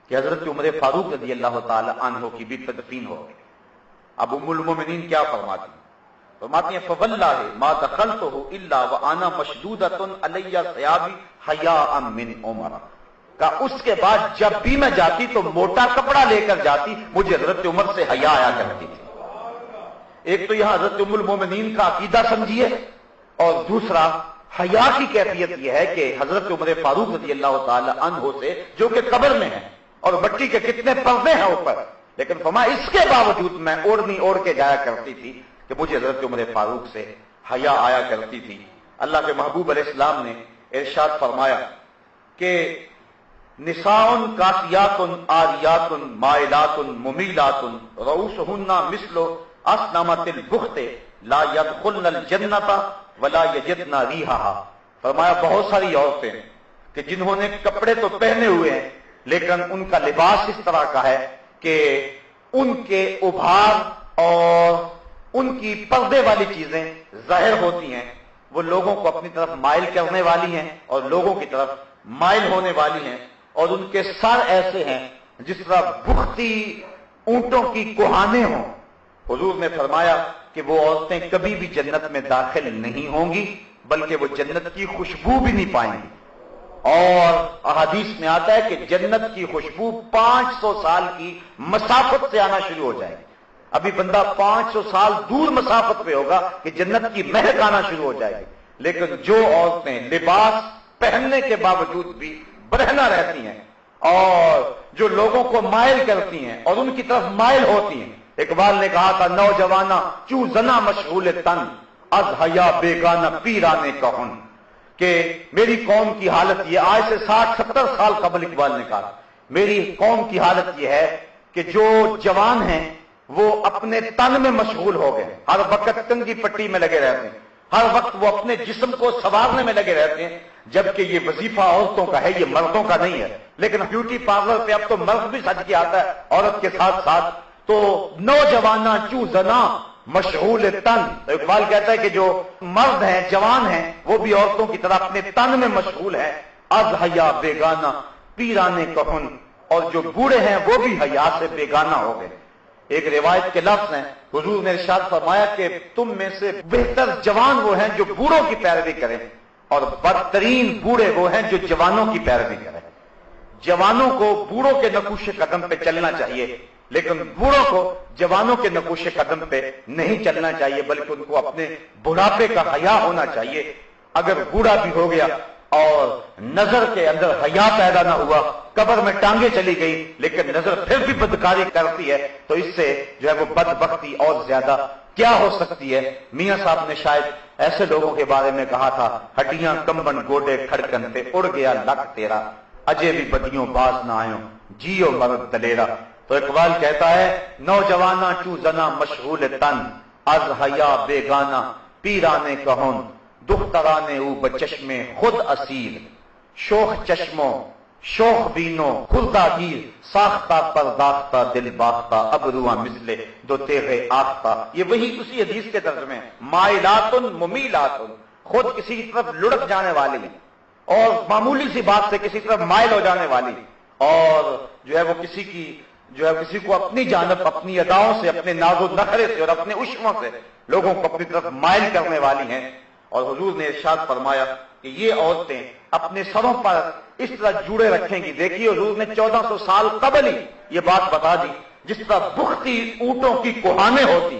کہ حضرت عمر فاروق رضی اللہ تعالی عنہ کی بھی تدفین ہو گئی۔ اب ام المومنین کیا فرماتی ہیں فواللہ ما دخلتہ الا وانا مشدودۃ علی ثیابی حیاء من عمر، کہ اس کے بعد جب بھی میں جاتی تو موٹا کپڑا لے کر جاتی، مجھے حضرت عمر سے حیا آیا کرتی تھی۔ ایک تو یہاں حضرت ام المومنین کا عقیدہ سمجھیے، اور دوسرا حیا کی کیفیت یہ ہے کہ حضرت عمر فاروق رضی اللہ تعالی عنہ سے، جو کہ قبر میں ہے اور مٹی کے کتنے پردے ہیں اوپر، لیکن فرما اس کے باوجود میں اوڑھنی اوڑھ کے جایا کرتی تھی کہ مجھے حضرت عمر فاروق سے حیا آیا کرتی تھی۔ اللہ کے محبوب علیہ السلام نے ارشاد فرمایا کہ نساء کاسیات عاریات مائلات ممیلات رؤوسہن مثل اسنمۃ البخت لا يدخلن الجنۃ ولا یجدن ریحہا، فرمایا بہت ساری عورتیں کہ جنہوں نے کپڑے تو پہنے ہوئے ہیں لیکن ان کا لباس اس طرح کا ہے کہ ان کے ابھار اور ان کی پردے والی چیزیں ظاہر ہوتی ہیں، وہ لوگوں کو اپنی طرف مائل کرنے والی ہیں اور لوگوں کی طرف مائل ہونے والی ہیں، اور ان کے سر ایسے ہیں جس طرح بختی اونٹوں کی کوہانے ہوں۔ حضور نے فرمایا کہ وہ عورتیں کبھی بھی جنت میں داخل نہیں ہوں گی، بلکہ وہ جنت کی خوشبو بھی نہیں پائیں گی۔ اور احادیث میں آتا ہے کہ جنت کی خوشبو 500 سال کی مسافت سے آنا شروع ہو جائے گی۔ ابھی بندہ 500 سال دور مسافت پہ ہوگا کہ جنت کی مہک آنا شروع ہو جائے گی، لیکن جو عورتیں لباس پہننے کے باوجود بھی برہنہ رہتی ہیں اور جو لوگوں کو مائل کرتی ہیں اور ان کی طرف مائل ہوتی ہیں، اقبال نے کہا تھا نوجوانہ چو زنا مشغول تن از حیا بیگانہ پیرانے کہن، کہ میری قوم کی حالت یہ، آج سے 60-70 سال قبل اقبال نے کہا میری قوم کی حالت یہ ہے کہ جو جوان ہیں وہ اپنے تن میں مشغول ہو گئے، ہر وقت کنگھی پٹی میں لگے رہتے ہیں، ہر وقت وہ اپنے جسم کو سنوارنے میں لگے رہتے ہیں، جبکہ یہ وظیفہ عورتوں کا ہے، یہ مردوں کا نہیں ہے۔ لیکن بیوٹی پارلر پہ اب تو مرد بھی سج کے آتا ہے عورت کے ساتھ ساتھ۔ تو نوجوانہ چو زنا مشغول تن، تو اقبال کہتا ہے کہ جو مرد ہیں جوان ہیں وہ بھی عورتوں کی طرح اپنے تن میں مشغول ہیں، از حیا بیگانہ پیرانے کہن، اور جو بوڑھے ہیں وہ بھی حیا سے بیگانہ ہو گئے۔ ایک روایت کے لفظ ہیں، حضور نے ارشاد فرمایا کہ تم میں سے بہتر جوان وہ ہیں جو بوڑھوں کی پیروی کریں، اور بدترین بوڑھے وہ ہیں جو جوانوں کی پیروی کریں۔ جوانوں کو بوڑھوں کے نقوش قدم پہ چلنا چاہیے، لیکن بوڑھوں کو جوانوں کے نقوش قدم پہ نہیں چلنا چاہیے، بلکہ ان کو اپنے بڑھاپے کا حیا ہونا چاہیے۔ اگر بوڑھا بھی ہو گیا اور نظر کے اندر حیا پیدا نہ ہوا، قبر میں ٹانگیں چلی گئی لیکن نظر پھر بھی بدکاری کرتی ہے، تو اس سے جو ہے وہ بدبختی اور زیادہ کیا ہو سکتی ہے۔ میاں صاحب نے شاید ایسے لوگوں کے بارے میں کہا تھا، ہڈیاں کمبن گوڈے کھڑکن تے اڑ گیا لک تیرا، اجے بھی بدیوں باز نہ آئوں جیو مرد دلیرا۔ تو اقبال کہتا ہے نوجواناں چو زنا مشغول تن از حیا بیگانہ پیرانے کہن دخترانے او بچشم خود اسیر شوخ چشموں شوخ بینوں خردہ گیر ساختہ پرداختہ دل باختہ ابرواں مثلے دو تیغے آختہ. یہ وہی اسی حدیث کے ترجمے ہیں. مائلاتن ممیلاتن، خود کسی کی طرف لڑک جانے والی اور معمولی سی بات سے کسی طرف مائل ہو جانے والی، اور جو ہے وہ کسی کو اپنی جانب اپنی اداؤں سے اپنے ناز و نخرے سے اور اپنے عشموں سے لوگوں کو اپنی طرف مائل کرنے والی ہیں. اور حضور نے ارشاد فرمایا کہ یہ عورتیں اپنے سروں پر اس طرح جوڑے رکھیں گی. دیکھیے حضور نے 1400 سال قبل ہی یہ بات بتا دی جس طرح بختی اونٹوں کی کوہانیں ہوتی،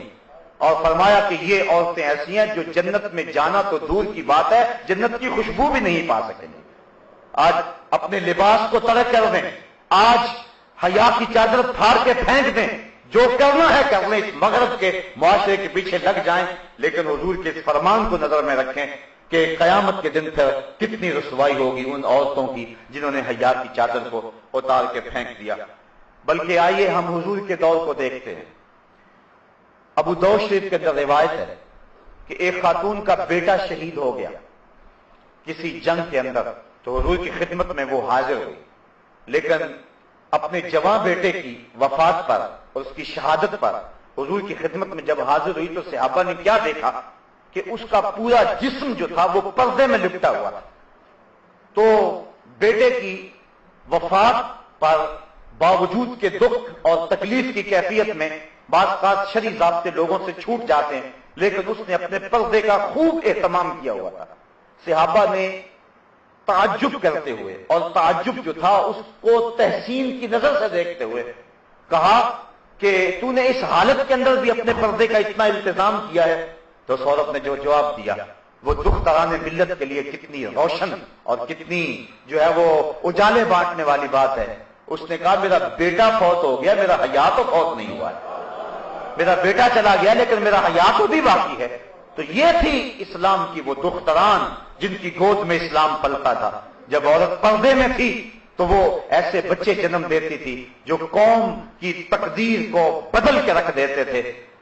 اور فرمایا کہ یہ عورتیں ایسی ہیں جو جنت میں جانا تو دور کی بات ہے، جنت کی خوشبو بھی نہیں پا سکیں گے. آج اپنے لباس کو ترک کر دیں، آج حیا کی چادر پھاڑ کے پھینک دیں، جو کرنا ہے کر لیں، اس مغرب کے معاشرے کے پیچھے لگ جائیں، لیکن حضور کے اس فرمان کو نظر میں رکھیں کہ قیامت کے دن پر کتنی رسوائی ہوگی ان عورتوں کی جنہوں نے حیا کی چادر کو اتار کے پھینک دیا. بلکہ آئیے ہم حضور کے دور کو دیکھتے ہیں. ابو داؤد شریف کے اندر روایت ہے کہ ایک خاتون کا بیٹا شہید ہو گیا کسی جنگ کے اندر، تو حضور کی خدمت میں وہ حاضر ہوئی، لیکن اپنے جوان بیٹے کی وفات پر اور اس کی شہادت پر حضور کی خدمت میں جب حاضر ہوئی تو صحابہ نے کیا دیکھا کہ اس کا پورا جسم جو تھا وہ پردے میں لپٹا ہوا تھا. تو بیٹے کی وفات پر باوجود کے دکھ اور تکلیف کی کیفیت میں بعض خاص شرعی ضابطے لوگوں سے چھوٹ جاتے ہیں، لیکن اس نے اپنے پردے کا خوب اہتمام کیا ہوا تھا. صحابہ نے تعجب کرتے ہوئے، اور تعجب جو تھا اس کو تحسین کی نظر سے دیکھتے ہوئے کہا کہ تو نے اس حالت کے اندر بھی اپنے پردے کا اتنا التزام کیا ہے. تو اس عورت نے جو جواب دیا وہ دختران ملت کے لیے کتنی روشن اور کتنی جو ہے وہ اجالے بانٹنے والی بات ہے. اس نے کہا میرا بیٹا فوت ہو گیا، میرا حیا تو فوت نہیں ہوا ہے. میرا بیٹا چلا گیا لیکن میرا حیا تو بھی باقی ہے. تو یہ تھی اسلام کی وہ دختران جن کی گود میں اسلام پلتا تھا. جب عورت پردے میں تھی تو وہ ایسے بچے جنم دیتی تھی جو قوم کی تقدیر کو بدل کے رکھ دیتے تھے.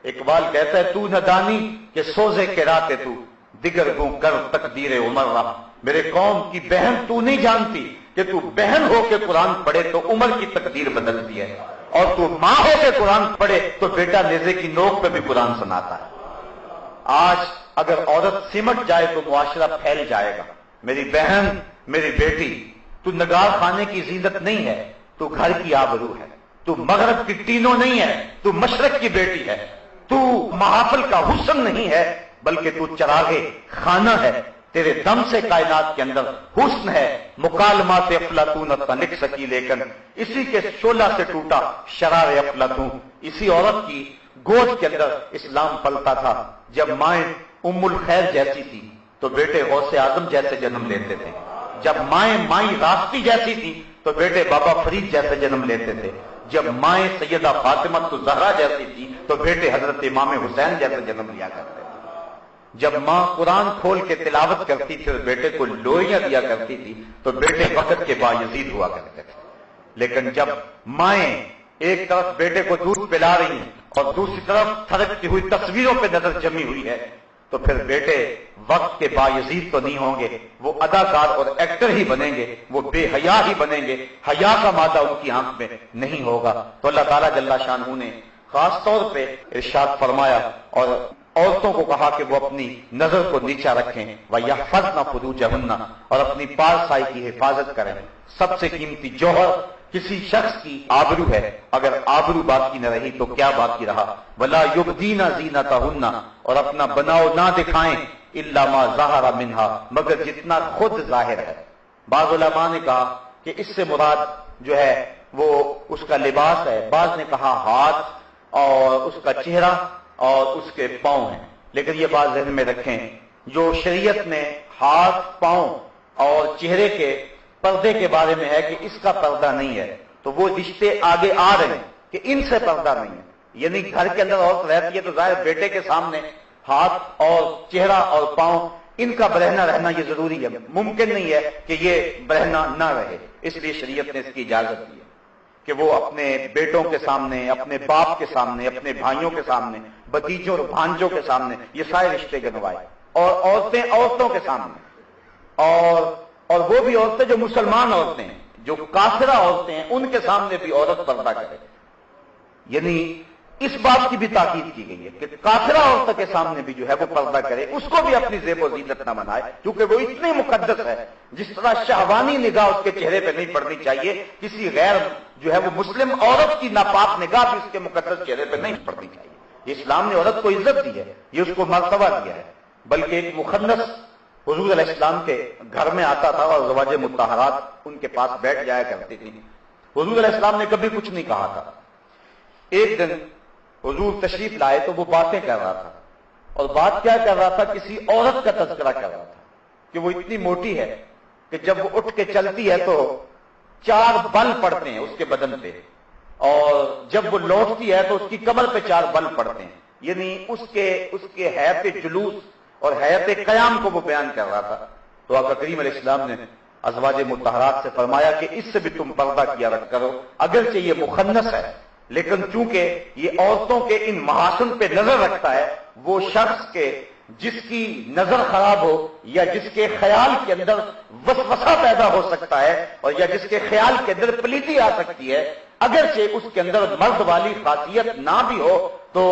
اقبال کہتا ہے تو نہ دانی کہ سوزے کے راتے تو دیگر گوں کر تقدیر عمر رہا. میرے قوم کی بہن تو نہیں جانتی کہ تو بہن ہو کے قرآن پڑھے تو عمر کی تقدیر بدلتی ہے، اور تو ماں ہو کے قرآن پڑھے تو بیٹا نیزے کی نوک پہ بھی قرآن سناتا ہے. آج اگر عورت سمٹ جائے تو معاشرہ پھیل جائے گا. میری بہن، میری بیٹی، تو نگار خانے کی زینت نہیں ہے، تو گھر کی آبرو ہے. تو مغرب کی ٹینوں نہیں ہے، تو مشرق کی بیٹی ہے. تو محافل کا حسن نہیں ہے بلکہ تو چراغے خانہ ہے. تیرے دم سے کائنات کے اندر حسن ہے. مکالمات افلاطون نہ لکھ سکی لیکن اسی کے شعلہ سے ٹوٹا شرار افلاطون. اسی عورت کی گود کے اندر اسلام پلتا تھا. جب مائیں ام الخیر جیسی تھی تو بیٹے غوث اعظم جیسے جنم لیتے تھے. جب مائیں راستی جیسی تھی تو بیٹے بابا فرید جیسے جنم لیتے تھے. جب مائیں سیدہ فاطمہ الزہرا جیسی تھی تو بیٹے حضرت امام حسین جیسے جنم لیا کرتے تھے. جب ماں قرآن کھول کے تلاوت کرتی تھی اور بیٹے کو لوہیاں دیا کرتی تھی تو بیٹے وقت کے بایزید ہوا کرتے تھے. لیکن جب مائیں ایک طرف بیٹے کو دودھ پلا رہی ہیں اور دوسری طرف تھرکتی ہوئی تصویروں پہ نظر جمی ہوئی ہے تو پھر بیٹے وقت کے بایزید تو نہیں ہوں گے، وہ اداکار اور ایکٹر ہی بنیں گے، وہ بے حیا ہی بنیں گے. حیا کا مادہ ان کی آنکھ میں نہیں ہوگا. تو اللہ تعالیٰ جل شانہ نے خاص طور پہ ارشاد فرمایا اور عورتوں کو کہا کہ وہ اپنی نظر کو نیچا رکھیں وَيَحْفَظْنَ فُرُوجَهُنَّ، اور اپنی پارسائی کی حفاظت کریں. سب سے قیمتی جوہر کسی شخص کی آبرو ہے. اگر آبرو باقی نہ رہی تو کیا باقی رہا؟ وَلَا يُبْدِينَ زِينَتَهُنَّ، اور اپنا بناؤ نہ دکھائیں إِلَّا مَا ظَهَرَ مِنْهَا، مگر جتنا خود ظاہر ہے. بعض علماء نے کہا کہ اس سے مراد جو ہے وہ اس کا لباس ہے. بعض نے کہا ہاتھ اور اس کا چہرہ اور اس کے پاؤں ہیں. لیکن یہ بات ذہن میں رکھیں، جو شریعت نے ہاتھ، پاؤں اور چہرے کے پردے کے بارے میں ہے کہ اس کا پردہ نہیں ہے، تو وہ رشتے آگے آ رہے ہیں کہ ان سے پردہ نہیں ہے. یعنی گھر کے اندر عورت رہتی ہے تو ظاہر بیٹے کے سامنے ہاتھ اور چہرہ اور پاؤں ان کا برہنہ رہنا یہ ضروری ہے. ممکن نہیں ہے کہ یہ برہنہ نہ رہے، اس لیے شریعت نے اس کی اجازت دی ہے کہ وہ اپنے بیٹوں کے سامنے، اپنے باپ کے سامنے، اپنے بھائیوں کے سامنے، بھتیجوں اور بھانجوں کے سامنے یہ سارے رشتے گنوائے، اور عورتیں عورتوں کے سامنے، اور وہ بھی عورتیں جو مسلمان عورتیں ہیں، جو کافرہ عورتیں ہیں، ان کے سامنے بھی عورت پردہ کرے. یعنی اس بات کی بھی تاکید کی گئی ہے کہ کافرہ عورت کے سامنے بھی جو ہے وہ پردہ کرے، اس کو بھی اپنی زیب و زینت نہ بنائے، کیونکہ وہ اتنی مقدس ہے. جس طرح شہوانی نگاہ اس کے چہرے پہ نہیں پڑنی چاہیے، کسی غیر جو ہے وہ مسلم عورت کی ناپاک نگاہ بھی اس کے مقدس چہرے پہ نہیں پڑنی چاہیے. یہ اسلام نے عورت کو عزت دی ہے، یہ اس کو مرتبہ دیا ہے. بلکہ ایک مخنث حضور علیہ السلام کے گھر میں آتا تھا اور ازواج مطہرات ان کے پاس بیٹھ جایا کرتی تھی. حضور علیہ السلام نے کبھی کچھ نہیں کہا تھا. ایک دن حضور تشریف لائے تو وہ باتیں کر رہا تھا، اور بات کیا کر رہا تھا؟ کسی عورت کا تذکرہ کر رہا تھا کہ وہ اتنی موٹی ہے کہ جب وہ اٹھ کے چلتی ہے تو 4 بل پڑتے ہیں اس کے بدن پہ، اور جب وہ لوٹتی ہے تو اس کی کمر پہ 4 بل پڑتے ہیں. یعنی اس کے حیات جلوس اور حیات قیام کو وہ بیان کر رہا تھا. تو آقا کریم علیہ السلام نے ازواج مطہرات سے فرمایا کہ اس سے بھی تم پردہ کیا رکھ کرو، اگرچہ یہ مخنث ہے لیکن چونکہ یہ عورتوں کے ان محاسن پہ نظر رکھتا ہے، وہ شخص کے جس کی نظر خراب ہو یا جس کے خیال کے اندر وسوسہ پیدا ہو سکتا ہے، اور یا جس کے خیال کے اندر پلیتی آ سکتی ہے، اگرچہ اس کے اندر مرد والی خاصیت نہ بھی ہو تو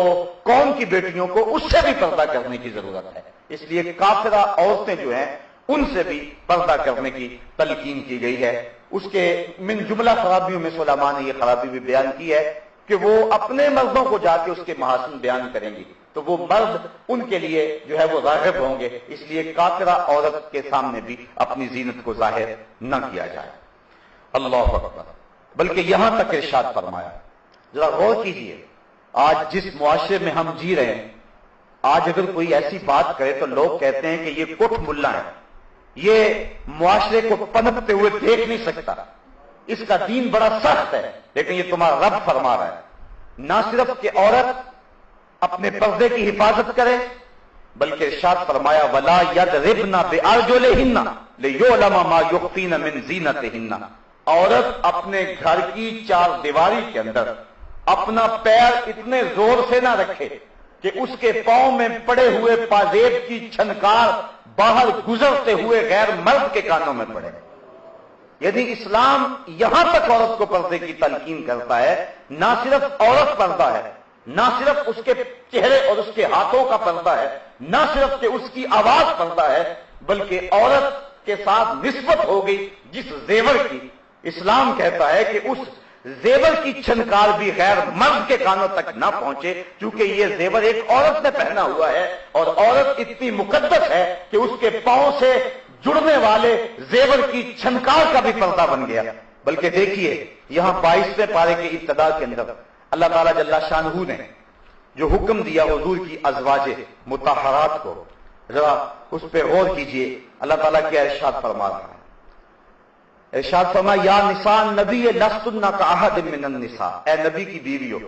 قوم کی بیٹیوں کو اس سے بھی پردہ کرنے کی ضرورت ہے. اس لیے کافرہ عورتیں جو ہیں ان سے بھی پردہ کرنے کی تلقین کی گئی ہے. اس کے من جملہ خرابیوں میں سلیمان نے یہ خرابی بھی بیان کی ہے کہ وہ اپنے مردوں کو جا کے اس کے محاسن بیان کریں گی تو وہ مرد ان کے لیے جو ہے وہ راغب ہوں گے. اس لیے کافرہ عورت کے سامنے بھی اپنی زینت کو ظاہر نہ کیا جائے. اللہ اکبر. بلکہ یہاں تک ارشاد فرمایا، ذرا غور کیجیے، آج جس معاشرے میں ہم جی رہے ہیں، آج اگر کوئی ایسی بات کرے تو لوگ کہتے ہیں کہ یہ کٹ ملا ہے، یہ معاشرے کو پنپتے ہوئے دیکھ نہیں سکتا، اس کا دین بڑا سخت ہے. لیکن یہ تمہارا رب فرما رہا ہے نہ صرف کہ عورت اپنے پردے کی حفاظت کرے، بلکہ ارشاد فرمایا وَلَا يَضْرِبْنَ بِأَرْجُلِهِنَّ لِيُعْلَمَ مَا يُخْفِينَ مِنْ زِينَتِهِنَّ. عورت اپنے گھر کی 4 دیواری کے اندر اپنا پیر اتنے زور سے نہ رکھے کہ اس کے پاؤں میں پڑے ہوئے پازیب کی چھنکار باہر گزرتے ہوئے غیر مرد کے کانوں میں پڑے. یعنی اسلام یہاں تک عورت کو پردے کی تلقین کرتا ہے. نہ صرف عورت پردہ ہے، نہ صرف اس کے چہرے اور اس کے ہاتھوں کا پردہ ہے، نہ صرف کہ اس کی آواز پردہ ہے، بلکہ عورت کے ساتھ نسبت ہو گئی جس زیور کی. اسلام کہتا ہے کہ اس زیور کی چھنکار بھی غیر مرد کے کانوں تک نہ پہنچے، چونکہ یہ زیور ایک عورت نے پہنا ہوا ہے، اور عورت اتنی مقدس ہے کہ اس کے پاؤں سے جڑنے والے زیور کی چھنکار کا بھی پردہ بن گیا. بلکہ دیکھیے یہاں 22ویں پارے کے ابتدا کے اندر اللہ تعالیٰ جل شانہ نے جو حکم دیا حضور کی ازواج مطہرات کو، ذرا اس پہ غور کیجئے. اللہ تعالیٰ کیا ارشاد فرما رہا ہے؟ ارشاد فرمایا یا نساء نبی لستن کاحد من النساء، اے نبی کی بیویوں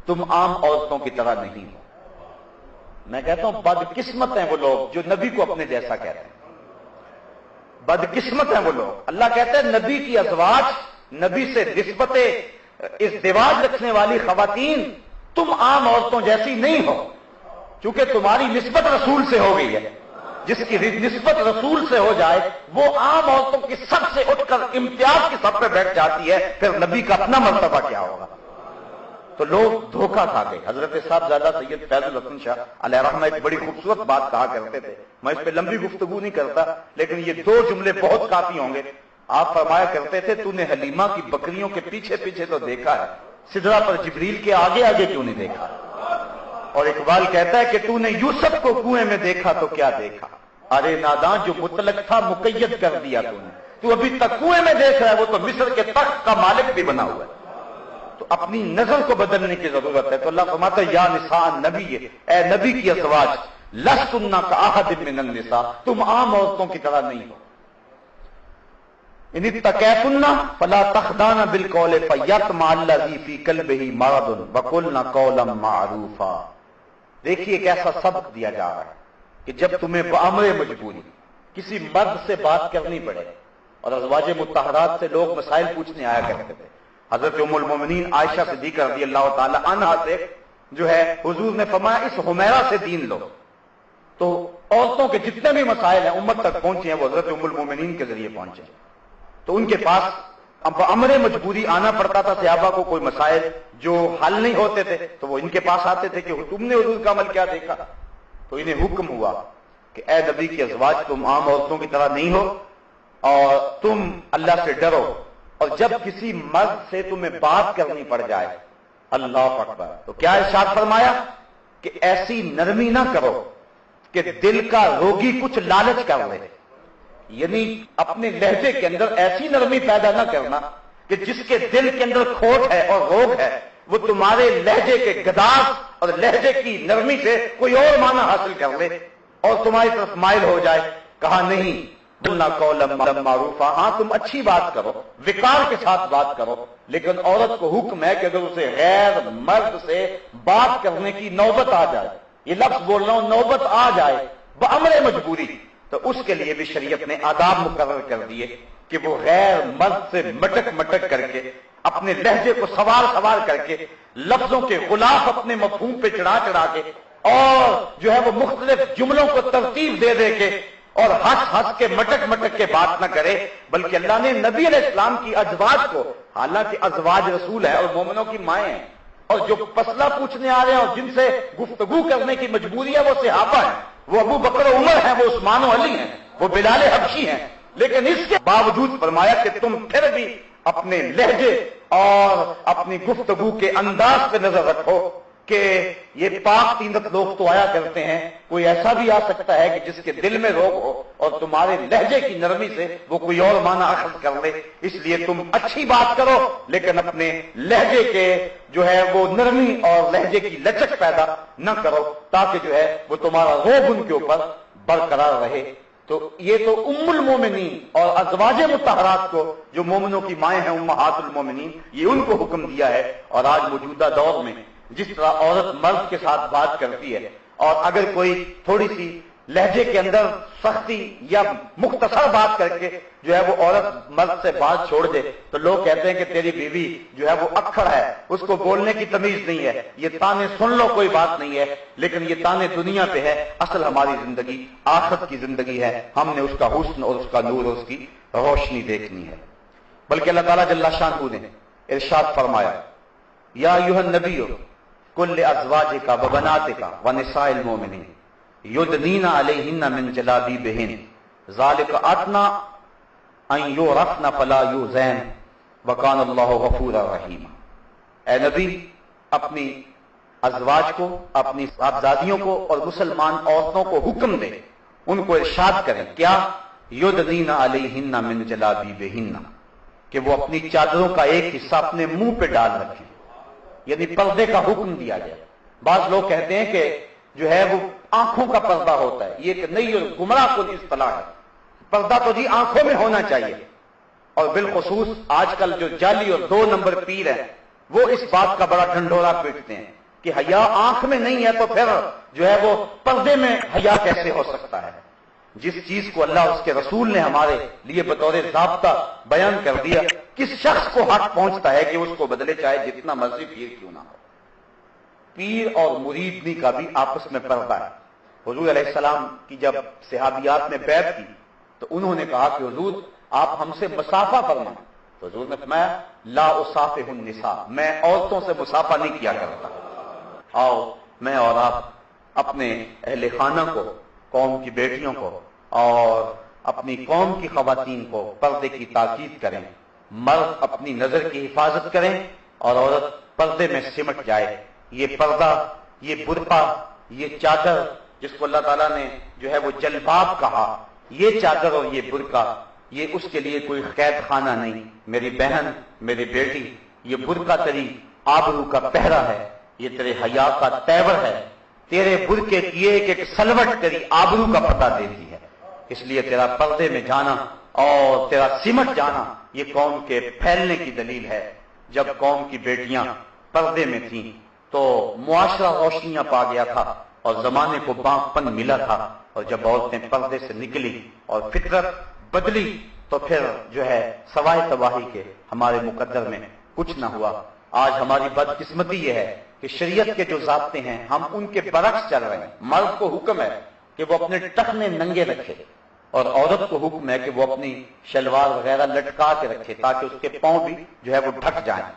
تم عام عورتوں کی طرح نہیں ہو. میں کہتا ہوں بدقسمت ہیں وہ لوگ جو نبی کو اپنے جیسا کہتے ہیں، بدقسمت ہیں وہ لوگ. اللہ کہتا ہے نبی کی ازواج، نبی سے نسبت ازدواج رکھنے والی خواتین تم عام عورتوں جیسی نہیں ہو، چونکہ تمہاری نسبت رسول سے ہو گئی ہے. جس کی نسبت رسول سے ہو جائے وہ عام عورتوں کی سب سے اٹھ کر امتیاز کی سب پہ بیٹھ جاتی ہے، پھر نبی کا اپنا مرتبہ کیا ہوگا؟ تو لوگ دھوکہ کھا گئے. حضرت صاحبزادہ سید فیض الحسن شاہ علیہ رحمہ ایک بڑی خوبصورت بات کہا کرتے تھے. میں اس پہ لمبی گفتگو نہیں کرتا، لیکن یہ 2 جملے بہت کافی ہوں گے. آپ فرمایا کرتے تھے تو نے حلیمہ کی بکریوں کے پیچھے پیچھے تو دیکھا ہے، سدرہ پر جبریل کے آگے آگے کیوں نہیں دیکھا؟ اور اقبال کہتا ہے کہ تو نے یوسف کو کنویں میں دیکھا تو کیا دیکھا، ارے ناداں جو مطلق تھا مقید کر دیا تو ابھی تک کنویں میں دیکھ رہا ہے، وہ تو مصر کے تخت کا مالک بھی بنا ہوا ہے. تو اپنی نظر کو بدلنے کی ضرورت ہے. تو اللہ فرماتا ہے یا نساء نبی، اے نبی کی ازواج لستن کاحد من النساء، تم عام عورتوں کی طرح نہیں ہو. ان اتقیتن فلا تخضعن بالقول فیطمع الذی فی قلبہ مرض وقلن قولا معروفا. دیکھیے ایک ایسا سبق دیا جا رہا ہے کہ جب تمہیں بامر مجبوری کسی مرد سے بات کرنی پڑے، اور ازواج مطہرات سے لوگ مسائل پوچھنے آیا کرتے تھے، حضرت ام المومنین عائشہ صدیقہ رضی اللہ تعالی عنہا سے جو ہے حضور نے فرمایا اس حمیرہ سے دین لو. تو عورتوں کے جتنے بھی مسائل ہیں امت تک پہنچے ہیں وہ حضرت ام المومنین کے ذریعے پہنچے. تو ان کے پاس اب امر مجبوری آنا پڑتا تھا صحابہ کو، کوئی مسائل جو حل نہیں ہوتے تھے تو وہ ان کے پاس آتے تھے کہ تم نے حضور کا عمل کیا دیکھا. تو انہیں حکم ہوا کہ اے نبی کے ازواج تم عام عورتوں کی طرح نہیں ہو اور تم اللہ سے ڈرو، اور جب کسی مرد سے تمہیں بات کرنی پڑ جائے اللہ اکبر تو کیا ارشاد فرمایا کہ ایسی نرمی نہ کرو کہ دل کا روگی کچھ لالچ کر لے. یعنی اپنے لہجے کے اندر ایسی نرمی پیدا نہ کرنا کہ جس کے دل کے اندر کھوٹ ہے اور روگ ہے وہ تمہارے لہجے کے گداز اور لہجے کی نرمی سے کوئی اور معنی حاصل کر لے اور تمہاری طرف مائل ہو جائے. کہا نہیں، معروفہ، ہاں تم اچھی بات کرو، وقار کے ساتھ بات کرو، لیکن عورت کو حکم ہے کہ اگر اسے غیر مرد سے بات کرنے کی نوبت آ جائے، یہ لفظ بول رہا ہوں، نوبت آ جائے بامر مجبوری، تو اس کے لیے بھی شریعت نے آداب مقرر کر دیے کہ وہ غیر مرد سے مٹک کر کے اپنے لہجے کو سوار کر کے لفظوں کے غلاف اپنے مفہوم پہ چڑھا کے اور جو ہے وہ مختلف جملوں کو ترتیب دے کے اور ہنس کے مٹک کے بات نہ کرے، بلکہ اللہ نے نبی علیہ السلام کی ازواج کو، حالانکہ ازواج رسول ہے اور مومنوں کی مائیں ہیں، اور جو مسئلہ پوچھنے آ رہے ہیں اور جن سے گفتگو کرنے کی مجبوری ہے وہ صحابہ ہیں، وہ ابو بکر و عمر ہیں، وہ عثمان و علی ہیں، وہ بلال حبشی ہیں، لیکن اس کے باوجود فرمایا کہ تم پھر بھی اپنے لہجے اور اپنی گفتگو کے انداز پہ نظر رکھو کہ یہ پاک تینت لوگ تو آیا کرتے ہیں، کوئی ایسا بھی آ سکتا ہے کہ جس کے دل میں روگ ہو اور تمہارے لہجے کی نرمی سے وہ کوئی اور معنی اخذ کر لے. اس لیے تم اچھی بات کرو لیکن اپنے لہجے کے جو ہے وہ نرمی اور لہجے کی لچک پیدا نہ کرو تاکہ جو ہے وہ تمہارا روب ان کے اوپر برقرار رہے. تو یہ تو ام المومنین اور ازواج مطہرات کو جو مومنوں کی مائیں ہیں امہات المومنین، یہ ان کو حکم دیا ہے. اور آج موجودہ دور میں جس طرح عورت مرد کے ساتھ بات کرتی ہے اور اگر کوئی تھوڑی سی لہجے کے اندر سختی یا مختصر بات کر کے جو ہے وہ عورت مرد سے بات چھوڑ دے تو لوگ کہتے ہیں کہ تیری بیوی جو ہے وہ اکھڑ ہے، اس کو بولنے کی تمیز نہیں ہے، یہ تانے سن لو کوئی بات نہیں ہے. لیکن یہ تانے دنیا پہ ہے، اصل ہماری زندگی آخرت کی زندگی ہے. ہم نے اس کا حسن اور اس کا نور اور اس کی روشنی دیکھنی ہے. بلکہ اللہ تعالیٰ جل شانہ نے ارشاد فرمایا یا ایھا النبی کل ازواجک و بناتک و نساء المؤمنین یدنین علیہن من جلابیبہن ذالک ادنی ان یعرفن فلا یؤذین وکان اللہ غفورا رحیما. اے نبی اپنی ازواج کو، اپنی صاحبزادیوں کو اور مسلمان عورتوں کو حکم دے، ان کو ارشاد کریں کیا یدنین علیہن من جلابیبہن کہ وہ اپنی چادروں کا ایک حصہ اپنے منہ پہ ڈال رکھیں، یعنی پردے کا حکم دیا گیا. بعض لوگ کہتے ہیں کہ جو ہے وہ آنکھوں کا پردہ ہوتا ہے، یہ کہ نہیں، گمراہ کن اصطلاح ہے. پردہ تو جی آنکھوں میں ہونا چاہیے، اور بالخصوص آج کل جو جعلی اور 2 نمبر پیر ہیں وہ اس بات کا بڑا ڈھنڈورا پیٹتے ہیں کہ حیا آنکھ میں نہیں ہے تو پھر جو ہے وہ پردے میں حیا کیسے ہو سکتا ہے. جس چیز کو اللہ اس کے رسول نے ہمارے لیے بطور ضابطہ بیان کر دیا، کس شخص کو حق پہنچتا ہے کہ اس کو بدلے، چاہے جتنا مرضی پیر کیوں نہ ہو. پیر اور مریدنی کا بھی آپس میں پردہ ہے. حضور علیہ السلام کی جب صحابیات نے بیعت کی تو انہوں نے کہا کہ حضور آپ ہم سے مصافحہ فرمائیں. تو حضور نے فرمایا لا اصافح النساء، میں عورتوں سے مصافحہ نہیں کیا کرتا. آؤ میں اور آپ اپنے اہل خانہ کو، قوم کی بیٹیوں کو اور اپنی قوم کی خواتین کو پردے کی تاکید کریں. مرد اپنی نظر کی حفاظت کریں اور عورت پردے میں سمٹ جائے. یہ پردہ، یہ برقع، یہ چادر جس کو اللہ تعالیٰ نے جو ہے وہ جلباب کہا، یہ چادر اور یہ برقع یہ اس کے لیے کوئی قید خانہ نہیں. میری بہن، میری بیٹی، یہ برقع تیری آبرو کا پہرا ہے، یہ تیرے حیا کا تیور ہے. تیرے برقعے کی ایک ایک سلوٹ تیری آبرو کا پتہ دیتی ہے. اس لیے تیرا پردے میں جانا اور تیرا سمٹ جانا یہ قوم کے پھیلنے کی دلیل ہے. جب قوم کی بیٹیاں پردے میں تھیں تو معاشرہ روشنیاں پا گیا تھا اور زمانے کو بانک پن ملا تھا، اور جب عورتیں پردے سے نکلی اور فطرت بدلی تو پھر جو ہے سوائے تباہی کے ہمارے مقدر میں کچھ نہ ہوا۔ آج ہماری بدقسمتی یہ ہے کہ شریعت کے جو ضابطے ہیں ہم ان کے برعکس چل رہے ہیں۔ مرد کو حکم ہے کہ وہ اپنے ٹخنے ننگے رکھے، اور عورت کو حکم ہے کہ وہ اپنی شلوار وغیرہ لٹکا کے رکھے تاکہ اس کے پاؤں بھی جو ہے وہ ڈھک جائیں،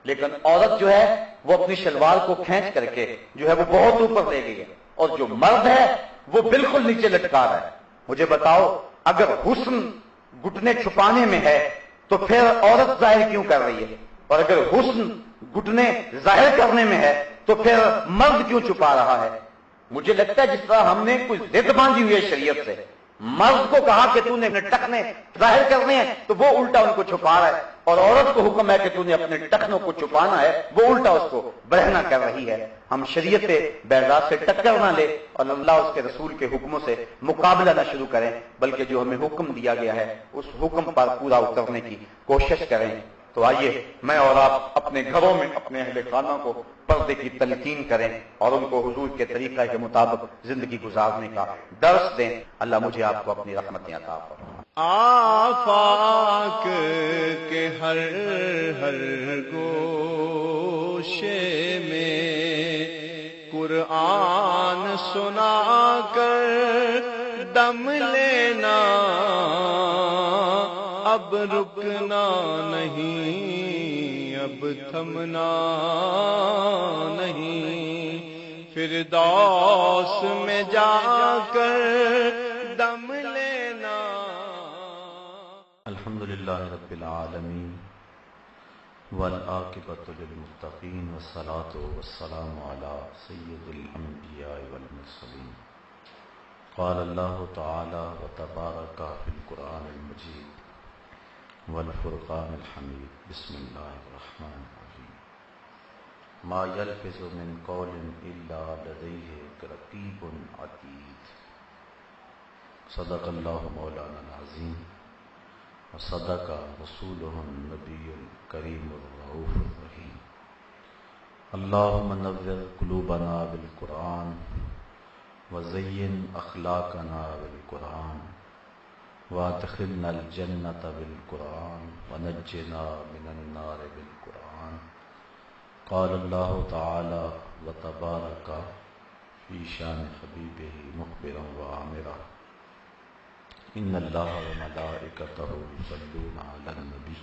لیکن عورت جو ہے وہ اپنی شلوار کو کھینچ کر کے جو ہے وہ بہت اوپر لے گئی ہے، اور جو مرد ہے وہ بالکل نیچے لٹکا رہا ہے۔ مجھے بتاؤ، اگر حسن گھٹنے چھپانے میں ہے تو پھر عورت ظاہر کیوں کر رہی ہے، اور اگر حسن گھٹنے ظاہر کرنے میں ہے تو پھر مرد کیوں چھپا رہا ہے؟ مجھے لگتا ہے جس طرح ہم نے کوئی ضد باندھی ہوئی ہے شریعت سے، مرد کو کہا کہ تو نے اپنے ٹخنے ظاہر کرنے ہیں تو وہ الٹا ان کو چھپا رہا ہے، اور عورت کو حکم ہے کہ تو نے اپنے ٹخنوں کو چھپانا ہے، وہ الٹا اس کو برہنہ کر رہی ہے۔ ہم شریعت بیضاء سے ٹکر نہ لے اور اللہ اس کے رسول کے حکموں سے مقابلہ نہ شروع کریں، بلکہ جو ہمیں حکم دیا گیا ہے اس حکم پر پورا اترنے کی کوشش کریں۔ تو آئیے میں اور آپ اپنے گھروں میں اپنے اہل خانہ کو پردے کی تلقین کریں اور ان کو حضور کے طریقہ کے مطابق زندگی گزارنے کا درس دیں۔ اللہ مجھے آپ کو اپنی رحمتیں عطا فرمائے۔ آفاق کے ہر ہر گوشے میں قرآن سنا کر دم لینا، اب رکنا نہیں، اب تھمنا نہیں، فردوس میں جا کر دم لینا۔ الحمدللہ رب العالمین والعاقبۃ للمتقین والصلاۃ والسلام علی سید الانبیاء والمرسلین۔ قال اللہ تعالی وتبارک فی القرآن المجید والفرقان الحمید۔ بسم اللہ الرحمن الرحیم۔ ما یلفظ من قول الا لدیہ رقیب عتید۔ صدق اللہ مولانا العظیم وصدق رسولہ النبی الکریم الرؤوف الرحیم۔ اللہم نور قلوبنا بالقرآن وزین اخلاقنا بالقرآن وادخلنا الجنة بالقرآن ونجنا من النار بالقرآن۔ قال اللہ تعالی وتبارک فی شان حبیبہ مخبرا وعامرا، ان اللہ وملائکتہ یصلون علی النبی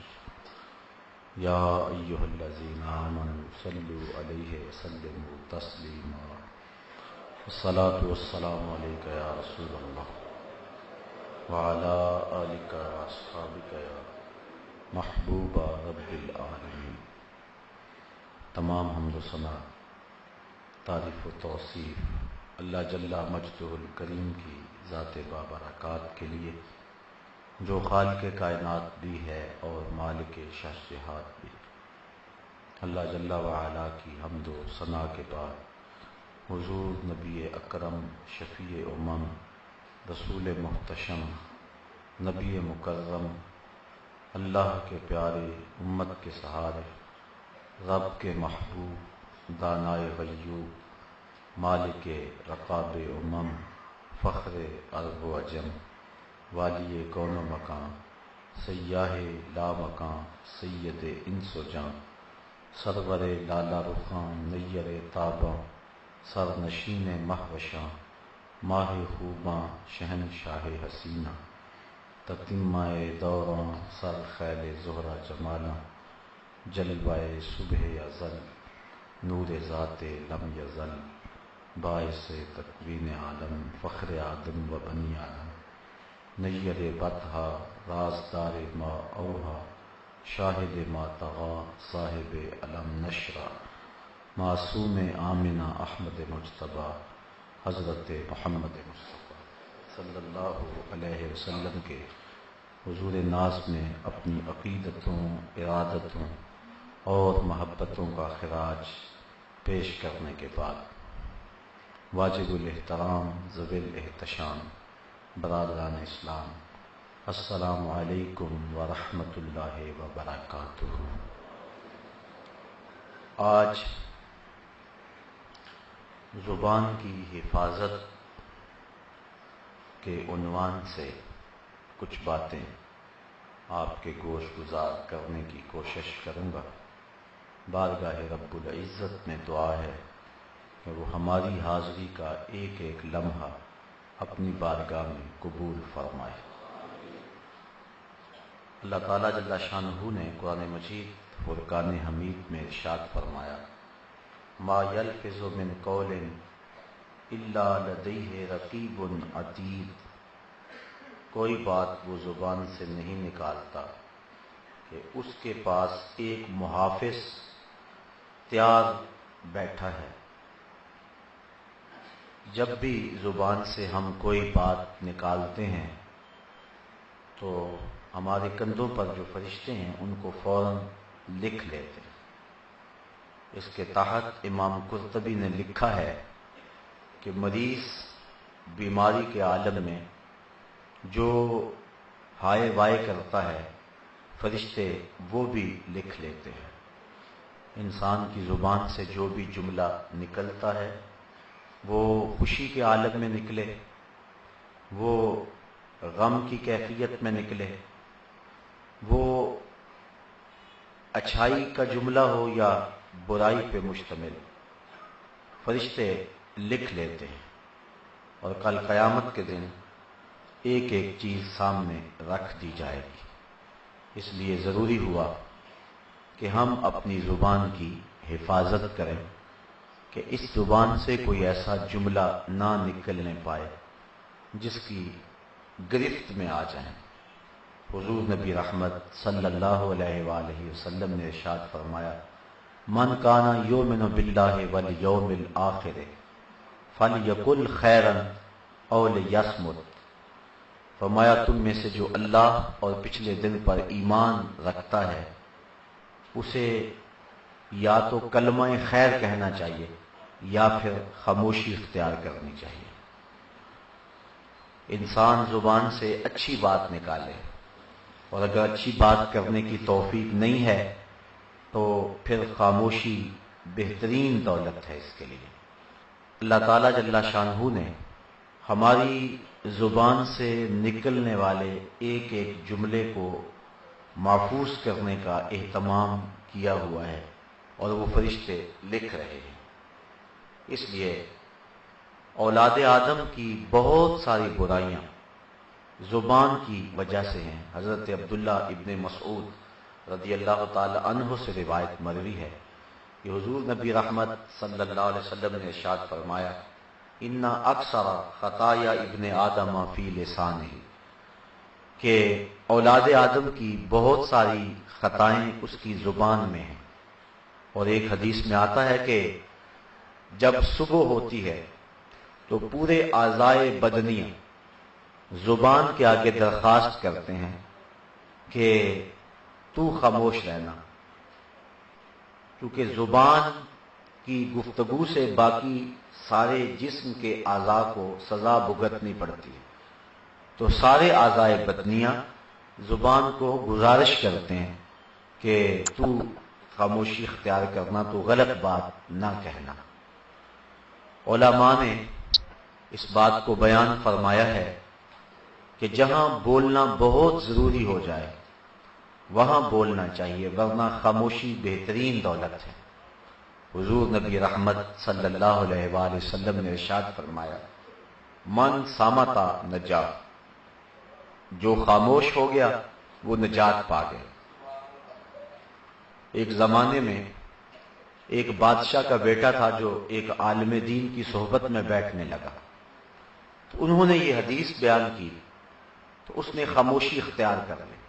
یا ایہا الذین آمنوا صلوا علیہ وسلموا تسلیما۔ الصلاۃ والسلام علیک یا رسول اللہ وعلی آلک واصحابک یا محبوب رب العالمین۔ تمام حمد و ثنا، تعریف و توصیف اللہ جل مجدہ الکریم کی ذات بابرکات کے لیے، جو خالق کائنات بھی ہے اور مالک شہنشاہات بھی۔ اللہ جل وعلا کی حمد و ثنا کے بعد حضور نبی اکرم، شفیع امم، رسول محتشم، نبی مکرم، اللہ کے پیارے، امت کے سہارے، رب کے محبوب، دانائے غیوب، مالک رقاب امم، فخر عرب و عجم، والی کون و مکان، سیاہ لا مکان، سید انس و جان، سرور لالا رخاں، نیر تاباں، سر نشین مہوشاں، ماہ خوباں، شہنشاہ حسینہ، تتمہ دوراں، سر خیل زہرہ جمالاں، جلوہ صبح ازل، نور ذات لم یزل، باعث تکوین عالم، فخر آدم و بنی آدم، نیر بطحا، رازدار ما اوہا، شاہد ما طغا، صاحب علم نشرہ، معصوم آمنہ احمد مجتبیٰ، حضرت محمد مصطفیٰ صلی اللہ علیہ وسلم کے حضور ناز میں اپنی عقیدتوں، ارادتوں اور محبتوں کا خراج پیش کرنے کے بعد، واجب الاحترام، ذوی الاحتشام، برادران اسلام، السلام علیکم ورحمۃ اللہ وبرکاتہ۔ آج زبان کی حفاظت کے عنوان سے کچھ باتیں آپ کے گوش گزار کرنے کی کوشش کروں گا۔ بارگاہ رب العزت میں دعا ہے کہ وہ ہماری حاضری کا ایک ایک لمحہ اپنی بارگاہ میں قبول فرمائے۔ اللہ تعالیٰ جل شانہ نے قرآن مجید فرقان حمید میں ارشاد فرمایا، ما یلفظ من قول الا لدیہ رقیب عتید، کوئی بات وہ زبان سے نہیں نکالتا کہ اس کے پاس ایک محافظ تیار بیٹھا ہے۔ جب بھی زبان سے ہم کوئی بات نکالتے ہیں تو ہمارے کندھوں پر جو فرشتے ہیں ان کو فوراً لکھ لیتے ہیں۔ اس کے تحت امام قرطبی نے لکھا ہے کہ مریض بیماری کے عالم میں جو ہائے وائے کرتا ہے فرشتے وہ بھی لکھ لیتے ہیں۔ انسان کی زبان سے جو بھی جملہ نکلتا ہے وہ خوشی کے عالم میں نکلے، وہ غم کی کیفیت میں نکلے، وہ اچھائی کا جملہ ہو یا برائی پہ مشتمل، فرشتے لکھ لیتے ہیں اور کل قیامت کے دن ایک ایک چیز سامنے رکھ دی جائے گی۔ اس لیے ضروری ہوا کہ ہم اپنی زبان کی حفاظت کریں کہ اس زبان سے کوئی ایسا جملہ نہ نکلنے پائے جس کی گرفت میں آ جائیں۔ حضور نبی رحمت صلی اللہ علیہ وآلہ وسلم نے ارشاد فرمایا، من کان یؤمن باللہ والیوم الآخر فلیقل خیرا او لیصمت، فرمایا تم میں سے جو اللہ اور پچھلے دن پر ایمان رکھتا ہے اسے یا تو کلمہ خیر کہنا چاہیے یا پھر خاموشی اختیار کرنی چاہیے۔ انسان زبان سے اچھی بات نکالے، اور اگر اچھی بات کرنے کی توفیق نہیں ہے تو پھر خاموشی بہترین دولت ہے اس کے لیے۔ اللہ تعالیٰ جل شانہ نے ہماری زبان سے نکلنے والے ایک ایک جملے کو محفوظ کرنے کا اہتمام کیا ہوا ہے اور وہ فرشتے لکھ رہے ہیں۔ اس لیے اولاد آدم کی بہت ساری برائیاں زبان کی وجہ سے ہیں۔ حضرت عبداللہ ابن مسعود رضی اللہ تعالی عنہ سے روایت مروی ہے کہ حضور نبی رحمت صلی اللہ علیہ وسلم نے ارشاد فرمایا، ان اکثر خطایا ابن آدم فی لسانہ، کہ اولاد آدم کی بہت ساری خطائیں اس کی زبان میں ہیں۔ اور ایک حدیث میں آتا ہے کہ جب صبح ہوتی ہے تو پورے اعضائے بدنیہ زبان کے آگے درخواست کرتے ہیں کہ تو خاموش رہنا، کیونکہ زبان کی گفتگو سے باقی سارے جسم کے اعضاء کو سزا بھگتنی پڑتی ہے، تو سارے اعضائے بدنیہ زبان کو گزارش کرتے ہیں کہ تو خاموشی اختیار کرنا، تو غلط بات نہ کہنا۔ علماء نے اس بات کو بیان فرمایا ہے کہ جہاں بولنا بہت ضروری ہو جائے وہاں بولنا چاہیے، ورنہ خاموشی بہترین دولت ہے۔ حضور نبی رحمت صلی اللہ علیہ وآلہ وسلم نے ارشاد فرمایا، من صامتا نجا، جو خاموش ہو گیا وہ نجات پا گیا۔ ایک زمانے میں ایک بادشاہ کا بیٹا تھا جو ایک عالم دین کی صحبت میں بیٹھنے لگا، تو انہوں نے یہ حدیث بیان کی تو اس نے خاموشی اختیار کر لی۔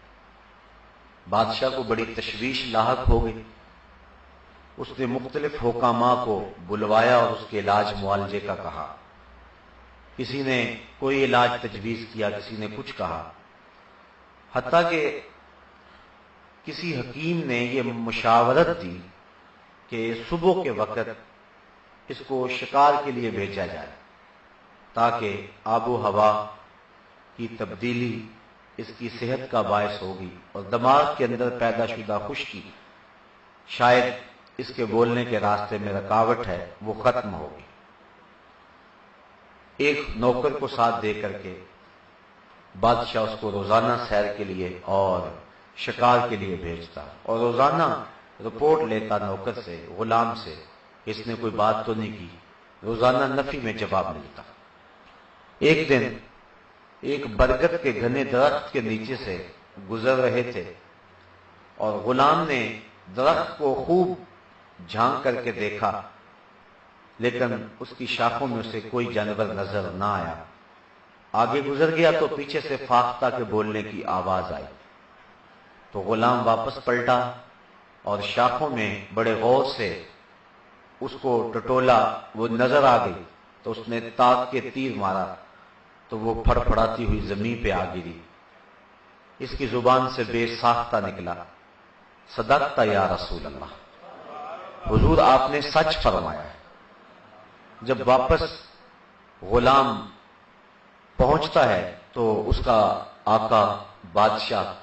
بادشاہ کو بڑی تشویش لاحق ہو گئی، اس نے مختلف حکاماء کو بلوایا اور اس کے علاج معالجے کا کہا۔ کسی نے کوئی علاج تجویز کیا، کسی نے کچھ کہا، حتیٰ کہ کسی حکیم نے یہ مشاورت دی کہ صبح کے وقت اس کو شکار کے لیے بھیجا جائے تاکہ آب و ہوا کی تبدیلی اس کی صحت کا باعث ہوگی اور دماغ کے اندر پیدا شدہ خشکی شاید اس کے بولنے کے راستے میں رکاوٹ ہے وہ ختم ہوگی۔ ایک نوکر کو ساتھ دے کر کے بادشاہ اس کو روزانہ سیر کے لیے اور شکار کے لیے بھیجتا، اور روزانہ رپورٹ لیتا نوکر سے، غلام سے، اس نے کوئی بات تو نہیں کی، روزانہ نفی میں جواب ملتا۔ ایک دن ایک برگد کے گھنے درخت کے نیچے سے گزر رہے تھے اور غلام نے درخت کو خوب جھانک کر کے دیکھا، لیکن اس کی شاخوں میں اسے کوئی جانور نظر نہ آیا۔ آگے گزر گیا تو پیچھے سے فاختہ کے بولنے کی آواز آئی، تو غلام واپس پلٹا اور شاخوں میں بڑے غور سے اس کو ٹٹولا، وہ نظر آ گئی تو اس نے تاک کے تیر مارا تو وہ پھڑ پھڑاتی ہوئی زمین پہ آ گری۔ اس کی زبان سے بے ساختہ نکلا، صدقت یا رسول اللہ، حضور آپ نے سچ فرمایا۔ جب واپس غلام پہنچتا ہے تو اس کا آقا بادشاہ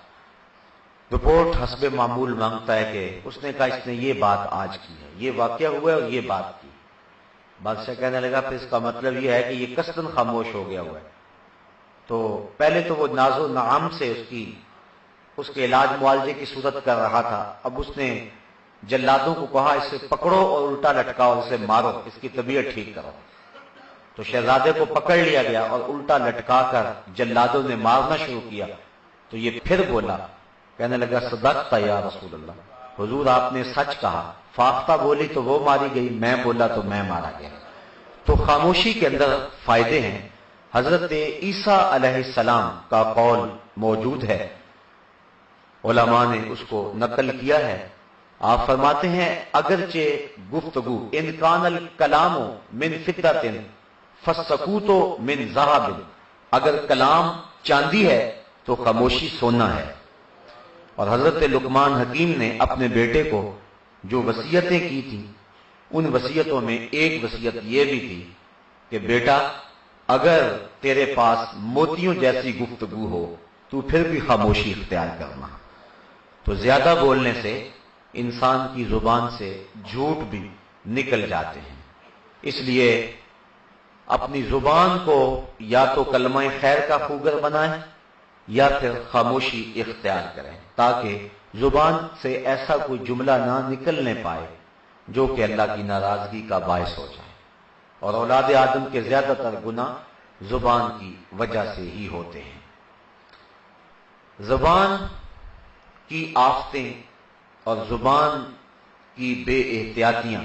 رپورٹ حسب معمول مانگتا ہے کہ اس نے کہا اس نے یہ بات آج کی ہے، یہ واقعہ ہوا ہے اور یہ بات کی۔ بادشاہ کہنے لگا پھر اس کا مطلب یہ ہے کہ یہ قصداً خاموش ہو گیا ہوا ہے۔ تو پہلے تو وہ ناز و نعام سے اس کے علاج معالجے کی صورت کر رہا تھا، اب اس نے جلادوں کو کہا اسے پکڑو اور الٹا لٹکاؤ، اسے مارو، اس کی طبیعت ٹھیک کرو۔ تو شہزادے کو پکڑ لیا گیا اور الٹا لٹکا کر جلادوں نے مارنا شروع کیا۔ تو یہ پھر بولا، کہنے لگا صدقت یا رسول اللہ، حضور آپ نے سچ کہا۔ فاختہ بولی تو وہ ماری گئی، میں بولا تو میں مارا گیا۔ تو خاموشی کے اندر فائدے ہیں۔ حضرت عیسیٰ علیہ السلام کا قول موجود ہے، علماء نے اس کو نقل کیا ہے۔ آپ فرماتے ہیں اگرچہ گفتگو ان کان الکلام من فضۃ فالسکوت من ذہب، اگر کلام چاندی ہے تو خاموشی سونا ہے۔ اور حضرت لقمان حکیم نے اپنے بیٹے کو جو وصیتیں کی تھیں، ان وصیتوں میں ایک وصیت یہ بھی تھی کہ بیٹا اگر تیرے پاس موتیوں جیسی گفتگو ہو تو پھر بھی خاموشی اختیار کرنا۔ تو زیادہ بولنے سے انسان کی زبان سے جھوٹ بھی نکل جاتے ہیں، اس لیے اپنی زبان کو یا تو کلمہ خیر کا خوگر بنائیں یا پھر خاموشی اختیار کریں، تاکہ زبان سے ایسا کوئی جملہ نہ نکلنے پائے جو کہ اللہ کی ناراضگی کا باعث ہو جائے۔ اور اولاد آدم کے زیادہ تر گناہ زبان کی وجہ سے ہی ہوتے ہیں۔ زبان کی آفتیں اور زبان کی بے احتیاطیاں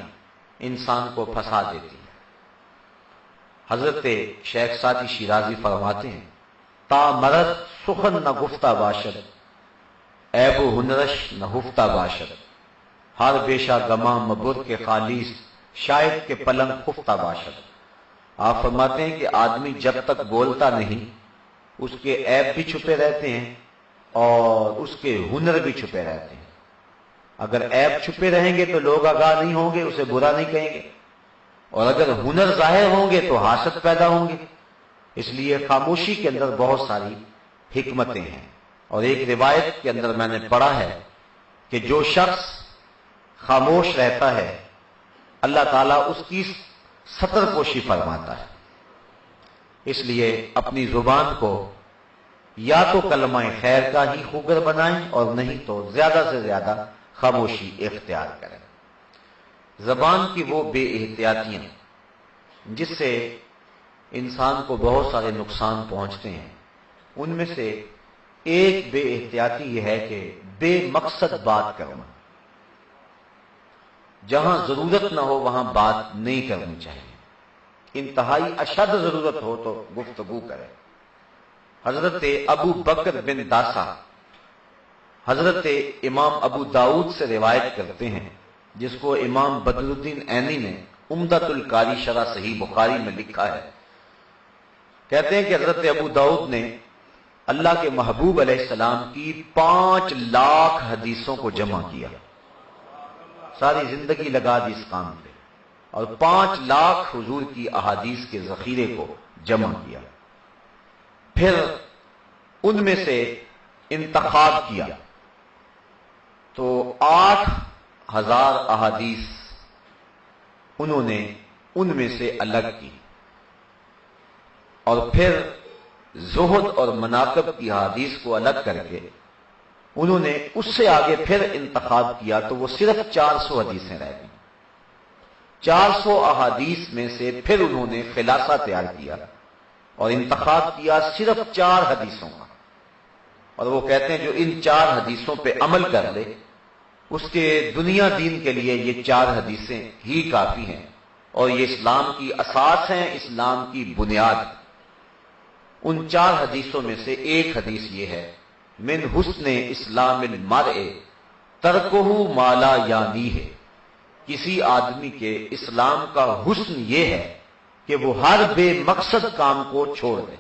انسان کو پھنسا دیتی ہیں۔ حضرت شیخ سعدی شیرازی فرماتے ہیں تا مرد سخن نہ گفتہ باشد، عیب و ہنرش نہ ہفتہ باشد، ہر بیشہ گماں مبر کے خالیس، شاید کے پلنگ خفتہ باشد۔ آپ فرماتے ہیں کہ آدمی جب تک بولتا نہیں اس کے عیب بھی چھپے رہتے ہیں اور اس کے ہنر بھی چھپے رہتے ہیں۔ اگر عیب چھپے رہیں گے تو لوگ آگاہ نہیں ہوں گے، اسے برا نہیں کہیں گے، اور اگر ہنر ظاہر ہوں گے تو حاسد پیدا ہوں گے۔ اس لیے خاموشی کے اندر بہت ساری حکمتیں ہیں۔ اور ایک روایت کے اندر میں نے پڑھا ہے کہ جو شخص خاموش رہتا ہے اللہ تعالیٰ اس کی ستر پوشی فرماتا ہے۔ اس لیے اپنی زبان کو یا تو کلمہ خیر کا ہی خوگر بنائیں اور نہیں تو زیادہ سے زیادہ خاموشی اختیار کریں۔ زبان کی وہ بے احتیاطیاں جس سے انسان کو بہت سارے نقصان پہنچتے ہیں، ان میں سے ایک بے احتیاطی یہ ہے کہ بے مقصد بات کرنا، جہاں ضرورت نہ ہو وہاں بات نہیں کرنی چاہیے، انتہائی اشد ضرورت ہو تو گفتگو کرے۔ حضرت ابو بکر بن داسا حضرت امام ابو داؤد سے روایت کرتے ہیں، جس کو امام بدر الدین عینی نے عمدۃ القاری شرح صحیح بخاری میں لکھا ہے۔ کہتے ہیں کہ حضرت ابو داؤد نے اللہ کے محبوب علیہ السلام کی 5 لاکھ حدیثوں کو جمع کیا، ساری زندگی لگا دی اس کام پہ، اور 5 لاکھ حضور کی احادیث کے ذخیرے کو جمع کیا، پھر ان میں سے انتخاب کیا تو 8000 احادیث انہوں نے ان میں سے الگ کی، اور پھر زہد اور مناقب کی احادیث کو الگ کر کے انہوں نے اس سے آگے پھر انتخاب کیا تو وہ صرف 400 حدیثیں رہ گئیں۔ 400 احادیث میں سے پھر انہوں نے خلاصہ تیار کیا اور انتخاب کیا صرف 4 حدیثوں کا، اور وہ کہتے ہیں جو ان 4 حدیثوں پہ عمل کر لے اس کے دنیا دین کے لیے یہ 4 حدیثیں ہی کافی ہیں، اور یہ اسلام کی اساس ہیں، اسلام کی بنیاد۔ ان 4 حدیثوں میں سے ایک حدیث یہ ہے، من حسن اسلام المرء ترکہ ما لا یعنی ہے، کسی آدمی کے اسلام کا حسن یہ ہے کہ وہ ہر بے مقصد کام کو چھوڑ دے۔